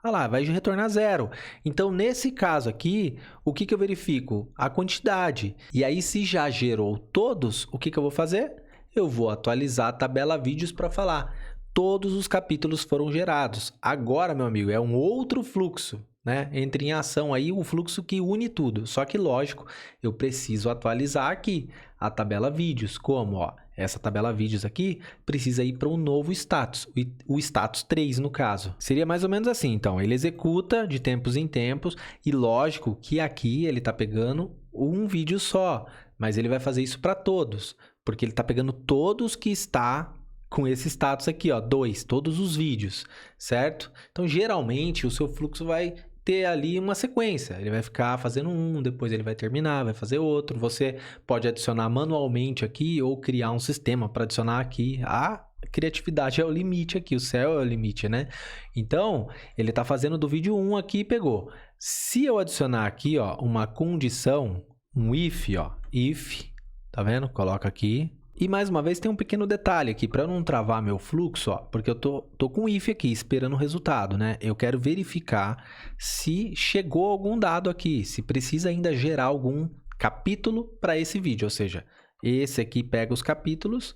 Olha lá, vai retornar 0. Então, nesse caso aqui, o que eu verifico? A quantidade. E aí, se já gerou todos, o que eu vou fazer? Eu vou atualizar a tabela vídeos para falar. Todos os capítulos foram gerados. Agora, meu amigo, é um outro fluxo, né? Entra em ação aí o fluxo que une tudo. Só que, lógico, eu preciso atualizar aqui a tabela vídeos. Como, ó? Essa tabela vídeos aqui precisa ir para um novo status, o status 3 no caso. Seria mais ou menos assim, então, ele executa de tempos em tempos e lógico que aqui ele está pegando um vídeo só, mas ele vai fazer isso para todos, porque ele está pegando todos que está com esse status aqui, ó, 2, todos os vídeos, certo? Então, geralmente, o seu fluxo vai ter ali uma sequência. Ele vai ficar fazendo um, depois ele vai terminar, vai fazer outro. Você pode adicionar manualmente aqui ou criar um sistema para adicionar aqui. A criatividade é o limite aqui, o céu é o limite, né? Então, ele está fazendo do vídeo 1 aqui e pegou. Se eu adicionar aqui, ó, uma condição, um if, ó, if, tá vendo? Coloca aqui. E mais uma vez tem um pequeno detalhe aqui, para eu não travar meu fluxo, ó, porque eu tô com o if aqui, esperando o resultado, né? Eu quero verificar se chegou algum dado aqui, se precisa ainda gerar algum capítulo para esse vídeo, ou seja, esse aqui pega os capítulos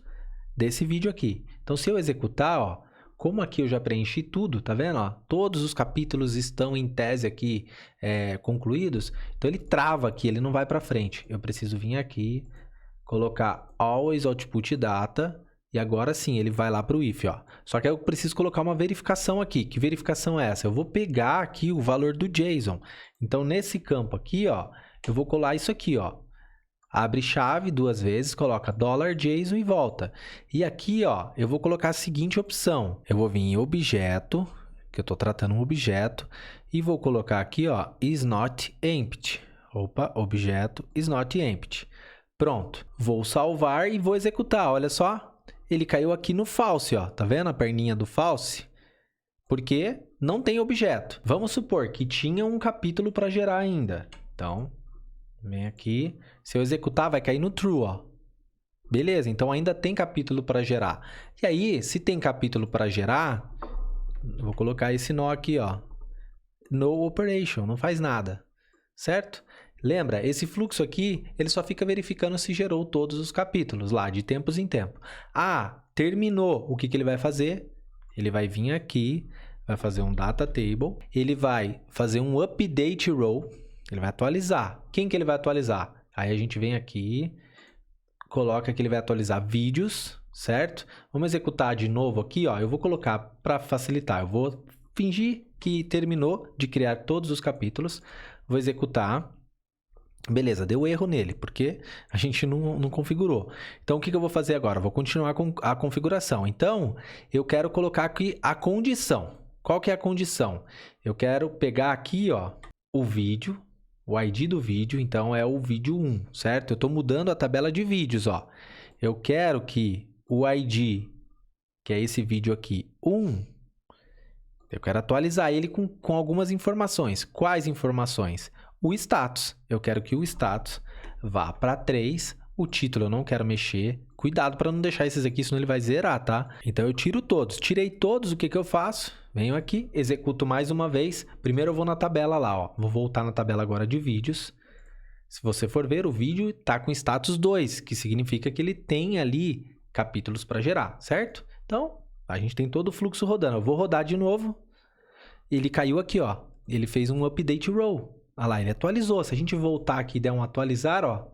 desse vídeo aqui. Então, se eu executar, ó, como aqui eu já preenchi tudo, tá vendo? Ó, todos os capítulos estão em tese aqui concluídos, então ele trava aqui, ele não vai para frente. Eu preciso vir aqui, colocar always output data e agora sim ele vai lá para o if, ó. Só que eu preciso colocar uma verificação aqui. Que verificação é essa? Eu vou pegar aqui o valor do JSON. Então, nesse campo aqui, ó, eu vou colar isso aqui, ó. Abre chave 2 vezes, coloca $JSON e volta. E aqui, ó, eu vou colocar a seguinte opção. Eu vou vir em objeto, que eu estou tratando um objeto, e vou colocar aqui, ó, is not empty. Opa, objeto is not empty. Pronto, vou salvar e vou executar, olha só, ele caiu aqui no false, ó, tá vendo a perninha do false? Porque não tem objeto. Vamos supor que tinha um capítulo para gerar ainda, então, vem aqui, se eu executar vai cair no true, ó. Beleza, então ainda tem capítulo para gerar. E aí, se tem capítulo para gerar, vou colocar esse nó aqui, ó, no operation, não faz nada, certo? Lembra, esse fluxo aqui, ele só fica verificando se gerou todos os capítulos lá, de tempos em tempo. Ah, terminou. O que ele vai fazer? Ele vai vir aqui, vai fazer um data table, ele vai fazer um update row, ele vai atualizar. Quem que ele vai atualizar? Aí a gente vem aqui, coloca que ele vai atualizar vídeos, certo? Vamos executar de novo aqui, ó. Eu vou colocar para facilitar. Eu vou fingir que terminou de criar todos os capítulos. Vou executar. Beleza, deu erro nele, porque a gente não configurou. Então, o que eu vou fazer agora? Vou continuar com a configuração. Então, eu quero colocar aqui a condição. Qual que é a condição? Eu quero pegar aqui, ó, o vídeo, o ID do vídeo. Então, é o vídeo 1, certo? Eu estou mudando a tabela de vídeos, ó. Eu quero que o ID, que é esse vídeo aqui, 1, eu quero atualizar ele com algumas informações. Quais informações? O status. Eu quero que o status vá para 3. O título eu não quero mexer. Cuidado para não deixar esses aqui, senão ele vai zerar, tá? Então eu tiro todos. Tirei todos, o que eu faço? Venho aqui, executo mais uma vez. Primeiro eu vou na tabela lá, ó. Vou voltar na tabela agora de vídeos. Se você for ver, o vídeo está com status 2, que significa que ele tem ali capítulos para gerar, certo? Então, a gente tem todo o fluxo rodando. Eu vou rodar de novo. Ele caiu aqui, ó. Ele fez um update row. Olha lá, ele atualizou. Se a gente voltar aqui e der um atualizar, ó.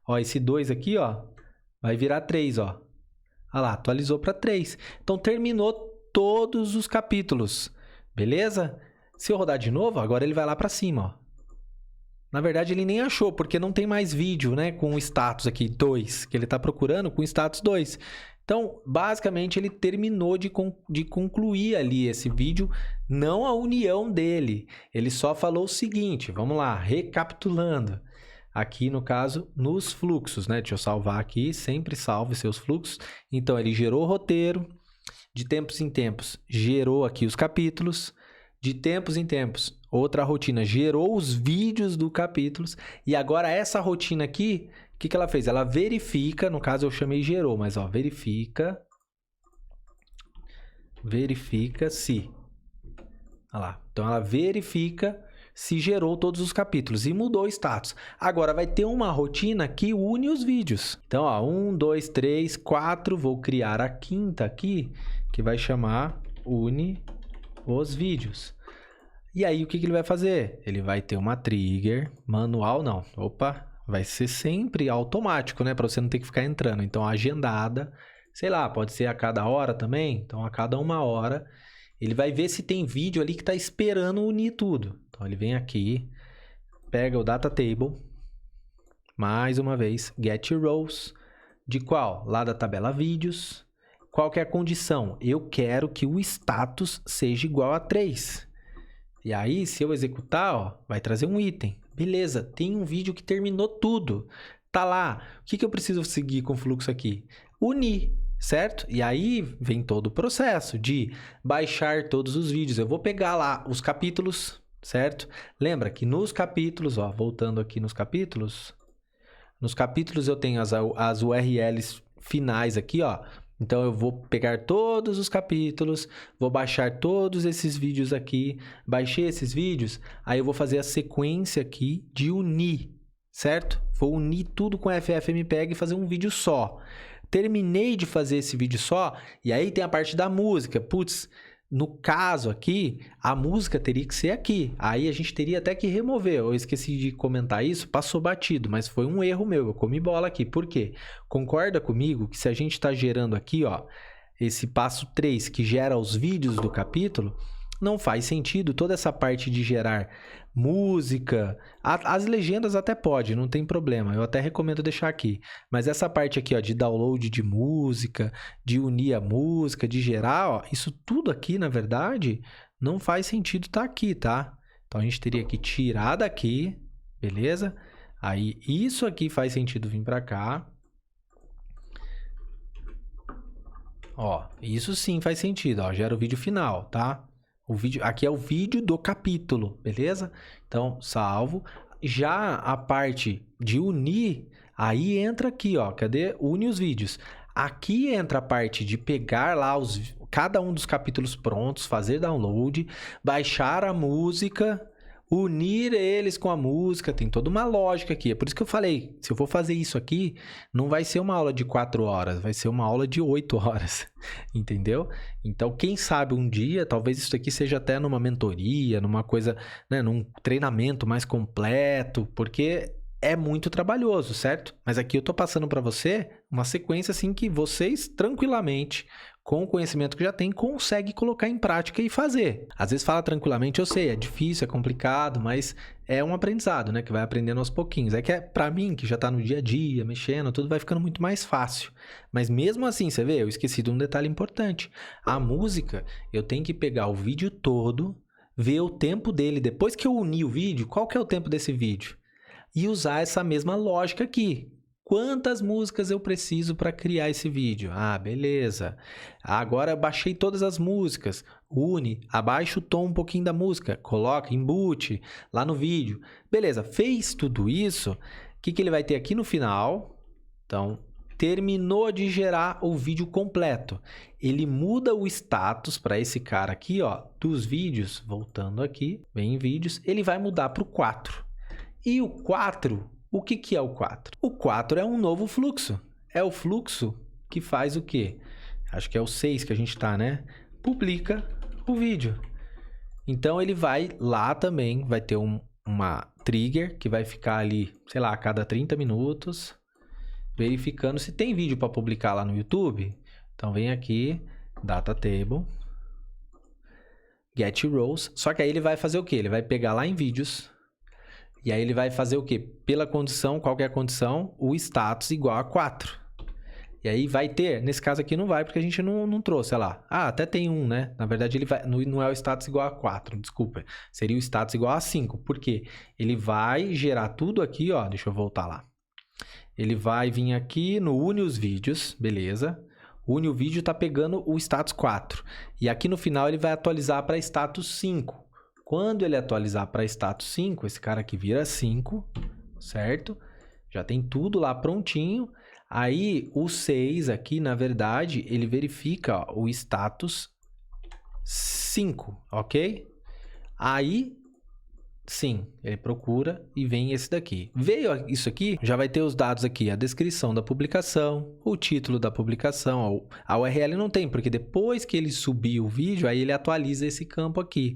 Ó, esse 2 aqui, ó. Vai virar 3, ó. Olha lá, atualizou para 3. Então, terminou todos os capítulos. Beleza? Se eu rodar de novo, agora ele vai lá para cima, ó. Na verdade, ele nem achou, porque não tem mais vídeo, né? Com o status aqui, 2. Que ele está procurando com status 2. Então, basicamente, ele terminou de concluir ali esse vídeo, não a união dele. Ele só falou o seguinte, vamos lá, recapitulando. Aqui, no caso, nos fluxos, né? Deixa eu salvar aqui, sempre salve seus fluxos. Então, ele gerou o roteiro, de tempos em tempos, gerou aqui os capítulos, de tempos em tempos, outra rotina, gerou os vídeos do capítulos, e agora essa rotina aqui... O que ela fez? Ela verifica, no caso eu chamei gerou, mas ó, verifica se. Olha lá. Então ela verifica se gerou todos os capítulos e mudou o status. Agora vai ter uma rotina que une os vídeos. Então, ó, 1, 2, 3, 4, vou criar a quinta aqui, que vai chamar une os vídeos. E aí o que ele vai fazer? Ele vai ter uma trigger, manual não, opa. Vai ser sempre automático, né? Para você não ter que ficar entrando. Então, agendada, sei lá, pode ser a cada hora também. Então, a cada 1 hora, ele vai ver se tem vídeo ali que está esperando unir tudo. Então, ele vem aqui, pega o data table, mais uma vez, get rows, de qual? Lá da tabela vídeos. Qual que é a condição? Eu quero que o status seja igual a 3. E aí, se eu executar, ó, vai trazer um item. Beleza, tem um vídeo que terminou tudo. Tá lá. O que eu preciso seguir com o fluxo aqui? Unir, certo? E aí vem todo o processo de baixar todos os vídeos. Eu vou pegar lá os capítulos, certo? Lembra que nos capítulos, ó, voltando aqui nos capítulos eu tenho as URLs finais aqui, ó. Então, eu vou pegar todos os capítulos, vou baixar todos esses vídeos aqui, baixei esses vídeos, aí eu vou fazer a sequência aqui de unir, certo? Vou unir tudo com FFmpeg e fazer um vídeo só. Terminei de fazer esse vídeo só, e aí tem a parte da música. Putz, no caso aqui, a música teria que ser aqui. Aí a gente teria até que remover. Eu esqueci de comentar isso, passou batido, mas foi um erro meu. Eu comi bola aqui. Por quê? Concorda comigo que se a gente está gerando aqui, ó, esse passo 3 que gera os vídeos do capítulo, não faz sentido toda essa parte de gerar música. As legendas até pode, não tem problema. Eu até recomendo deixar aqui. Mas essa parte aqui, ó, de download de música, de unir a música, de gerar, ó, isso tudo aqui, na verdade, não faz sentido estar aqui, tá? Então, a gente teria que tirar daqui, beleza? Aí, isso aqui faz sentido vir para cá. Ó, isso sim faz sentido, ó, gera o vídeo final, tá? O vídeo, aqui é o vídeo do capítulo, beleza? Então, salvo. Já a parte de unir, aí entra aqui, ó. Cadê? Une os vídeos. Aqui entra a parte de pegar lá cada um dos capítulos prontos, fazer download, baixar a música, unir eles com a música. Tem toda uma lógica aqui. É por isso que eu falei, se eu for fazer isso aqui, não vai ser uma aula de 4 horas, vai ser uma aula de 8 horas, entendeu? Então, quem sabe um dia, talvez isso aqui seja até numa mentoria, numa coisa, né, num treinamento mais completo, porque é muito trabalhoso, certo? Mas aqui eu tô passando para você uma sequência assim que vocês tranquilamente, com o conhecimento que já tem, conseguem colocar em prática e fazer. Às vezes fala tranquilamente, eu sei, é difícil, é complicado, mas é um aprendizado, né? Que vai aprendendo aos pouquinhos. É que para mim, que já tá no dia a dia, mexendo, tudo vai ficando muito mais fácil. Mas mesmo assim, você vê, eu esqueci de um detalhe importante. A música, eu tenho que pegar o vídeo todo, ver o tempo dele, depois que eu uni o vídeo, qual que é o tempo desse vídeo? E usar essa mesma lógica aqui. Quantas músicas eu preciso para criar esse vídeo? Ah, beleza. Agora baixei todas as músicas. Une, abaixa o tom um pouquinho da música, coloca, embute lá no vídeo. Beleza, fez tudo isso, o que ele vai ter aqui no final? Então, terminou de gerar o vídeo completo. Ele muda o status para esse cara aqui, ó, dos vídeos. Voltando aqui, vem em vídeos, ele vai mudar para o 4. E o 4, o que é o 4? O 4 é um novo fluxo. É o fluxo que faz o quê? Acho que é o 6 que a gente tá, né? Publica o vídeo. Então, ele vai lá também, vai ter uma trigger que vai ficar ali, sei lá, a cada 30 minutos, verificando se tem vídeo para publicar lá no YouTube. Então, vem aqui, Data Table, Get Rows. Só que aí ele vai fazer o quê? Ele vai pegar lá em vídeos. E aí ele vai fazer o quê? Pela condição, qual que é a condição? O status igual a 4. E aí vai ter, nesse caso aqui não vai, porque a gente não trouxe, olha lá. Ah, até tem um, né? Na verdade ele vai, não é o status igual a 4, desculpa. Seria o status igual a 5. Por quê? Ele vai gerar tudo aqui, ó. Deixa eu voltar lá. Ele vai vir aqui no Une os vídeos, beleza. Une o vídeo, tá pegando o status 4. E aqui no final ele vai atualizar para status 5. Quando ele atualizar para status 5, esse cara aqui vira 5, certo? Já tem tudo lá prontinho. Aí, o 6 aqui, na verdade, ele verifica ó, o status 5, ok? Aí, sim, ele procura e vem esse daqui. Veio isso aqui, já vai ter os dados aqui, a descrição da publicação, o título da publicação, a URL não tem, porque depois que ele subir o vídeo, aí ele atualiza esse campo aqui.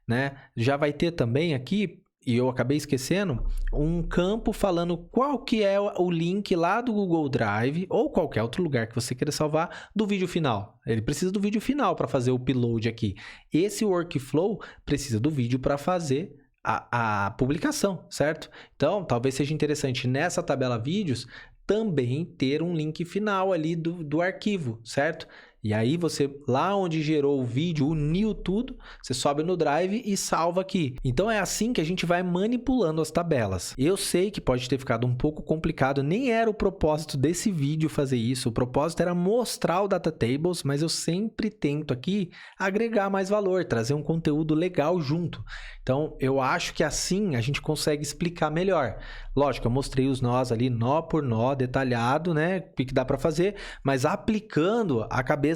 Né? Já vai ter também aqui, e eu acabei esquecendo, um campo falando qual que é o link lá do Google Drive ou qualquer outro lugar que você queira salvar do vídeo final. Ele precisa do vídeo final para fazer o upload aqui. Esse workflow precisa do vídeo para fazer a publicação, certo? Então, talvez seja interessante nessa tabela vídeos também ter um link final ali do arquivo, certo? E aí você, lá onde gerou o vídeo, uniu tudo, você sobe no Drive e salva aqui. Então é assim que a gente vai manipulando as tabelas. Eu sei que pode ter ficado um pouco complicado, nem era o propósito desse vídeo fazer isso. O propósito era mostrar o Data Tables, mas eu sempre tento aqui agregar mais valor, trazer um conteúdo legal junto. Então eu acho que assim a gente consegue explicar melhor. Lógico, eu mostrei os nós ali, nó por nó, detalhado, né? O que dá para fazer, mas aplicando a cabeça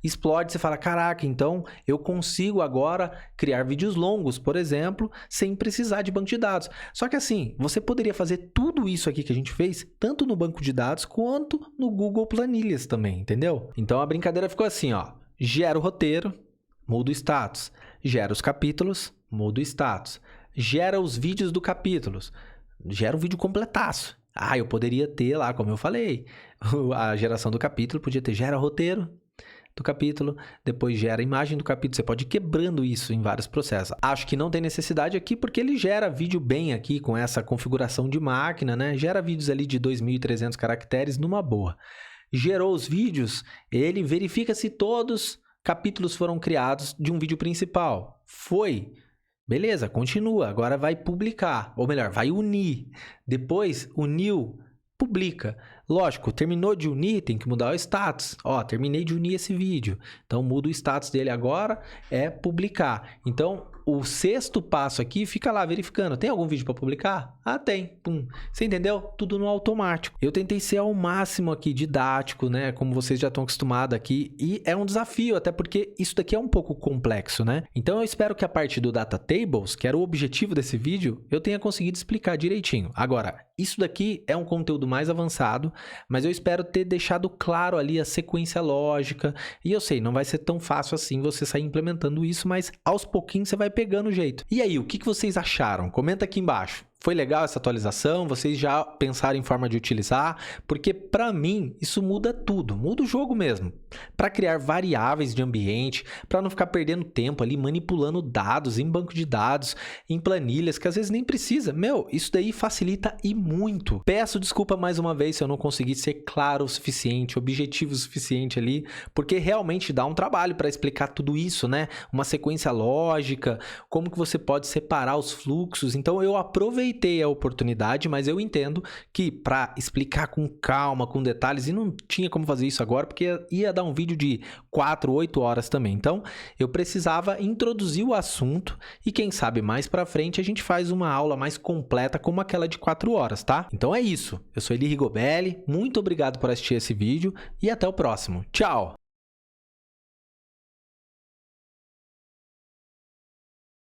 explode, você fala, caraca, então eu consigo agora criar vídeos longos, por exemplo, sem precisar de banco de dados. Só que assim, você poderia fazer tudo isso aqui que a gente fez, tanto no banco de dados, quanto no Google Planilhas também, entendeu? Então a brincadeira ficou assim, ó, gera o roteiro, muda o status, gera os capítulos, muda o status, gera os vídeos do capítulos, gera um vídeo completaço. Ah, eu poderia ter lá, como eu falei, a geração do capítulo, podia ter gera roteiro do capítulo, depois gera a imagem do capítulo, você pode ir quebrando isso em vários processos. Acho que não tem necessidade aqui porque ele gera vídeo bem aqui com essa configuração de máquina, né? Gera vídeos ali de 2.300 caracteres numa boa. Gerou os vídeos, ele verifica se todos capítulos foram criados de um vídeo principal. Foi. Beleza, continua. Agora vai publicar, ou melhor, vai unir. Depois, uniu, publica. Lógico, terminou de unir, tem que mudar o status. Ó, terminei de unir esse vídeo. Então, muda o status dele agora, é publicar. Então, o sexto passo aqui fica lá verificando. Tem algum vídeo para publicar? Ah, tem. Pum. Você entendeu? Tudo no automático. Eu tentei ser ao máximo aqui didático, né? Como vocês já estão acostumados aqui. E é um desafio, até porque isso daqui é um pouco complexo, né? Então, eu espero que a parte do Data Tables, que era o objetivo desse vídeo, eu tenha conseguido explicar direitinho. Agora, isso daqui é um conteúdo mais avançado, mas eu espero ter deixado claro ali a sequência lógica. E eu sei, não vai ser tão fácil assim você sair implementando isso, mas aos pouquinhos você vai pegando o jeito. E aí, o que vocês acharam? Comenta aqui embaixo. Foi legal essa atualização? Vocês já pensaram em forma de utilizar? Porque para mim isso muda tudo, muda o jogo mesmo. Para criar variáveis de ambiente, para não ficar perdendo tempo ali manipulando dados em banco de dados, em planilhas que às vezes nem precisa. Meu, isso daí facilita e muito. Peço desculpa mais uma vez se eu não consegui ser claro o suficiente, objetivo o suficiente ali, porque realmente dá um trabalho para explicar tudo isso, né? Uma sequência lógica, como que você pode separar os fluxos. Então eu aproveitei a oportunidade, mas eu entendo que para explicar com calma, com detalhes, e não tinha como fazer isso agora, porque ia dar um vídeo de 4, 8 horas também. Então, eu precisava introduzir o assunto e quem sabe mais para frente a gente faz uma aula mais completa como aquela de 4 horas, tá? Então é isso. Eu sou Eli Rigobelli, muito obrigado por assistir esse vídeo e até o próximo. Tchau!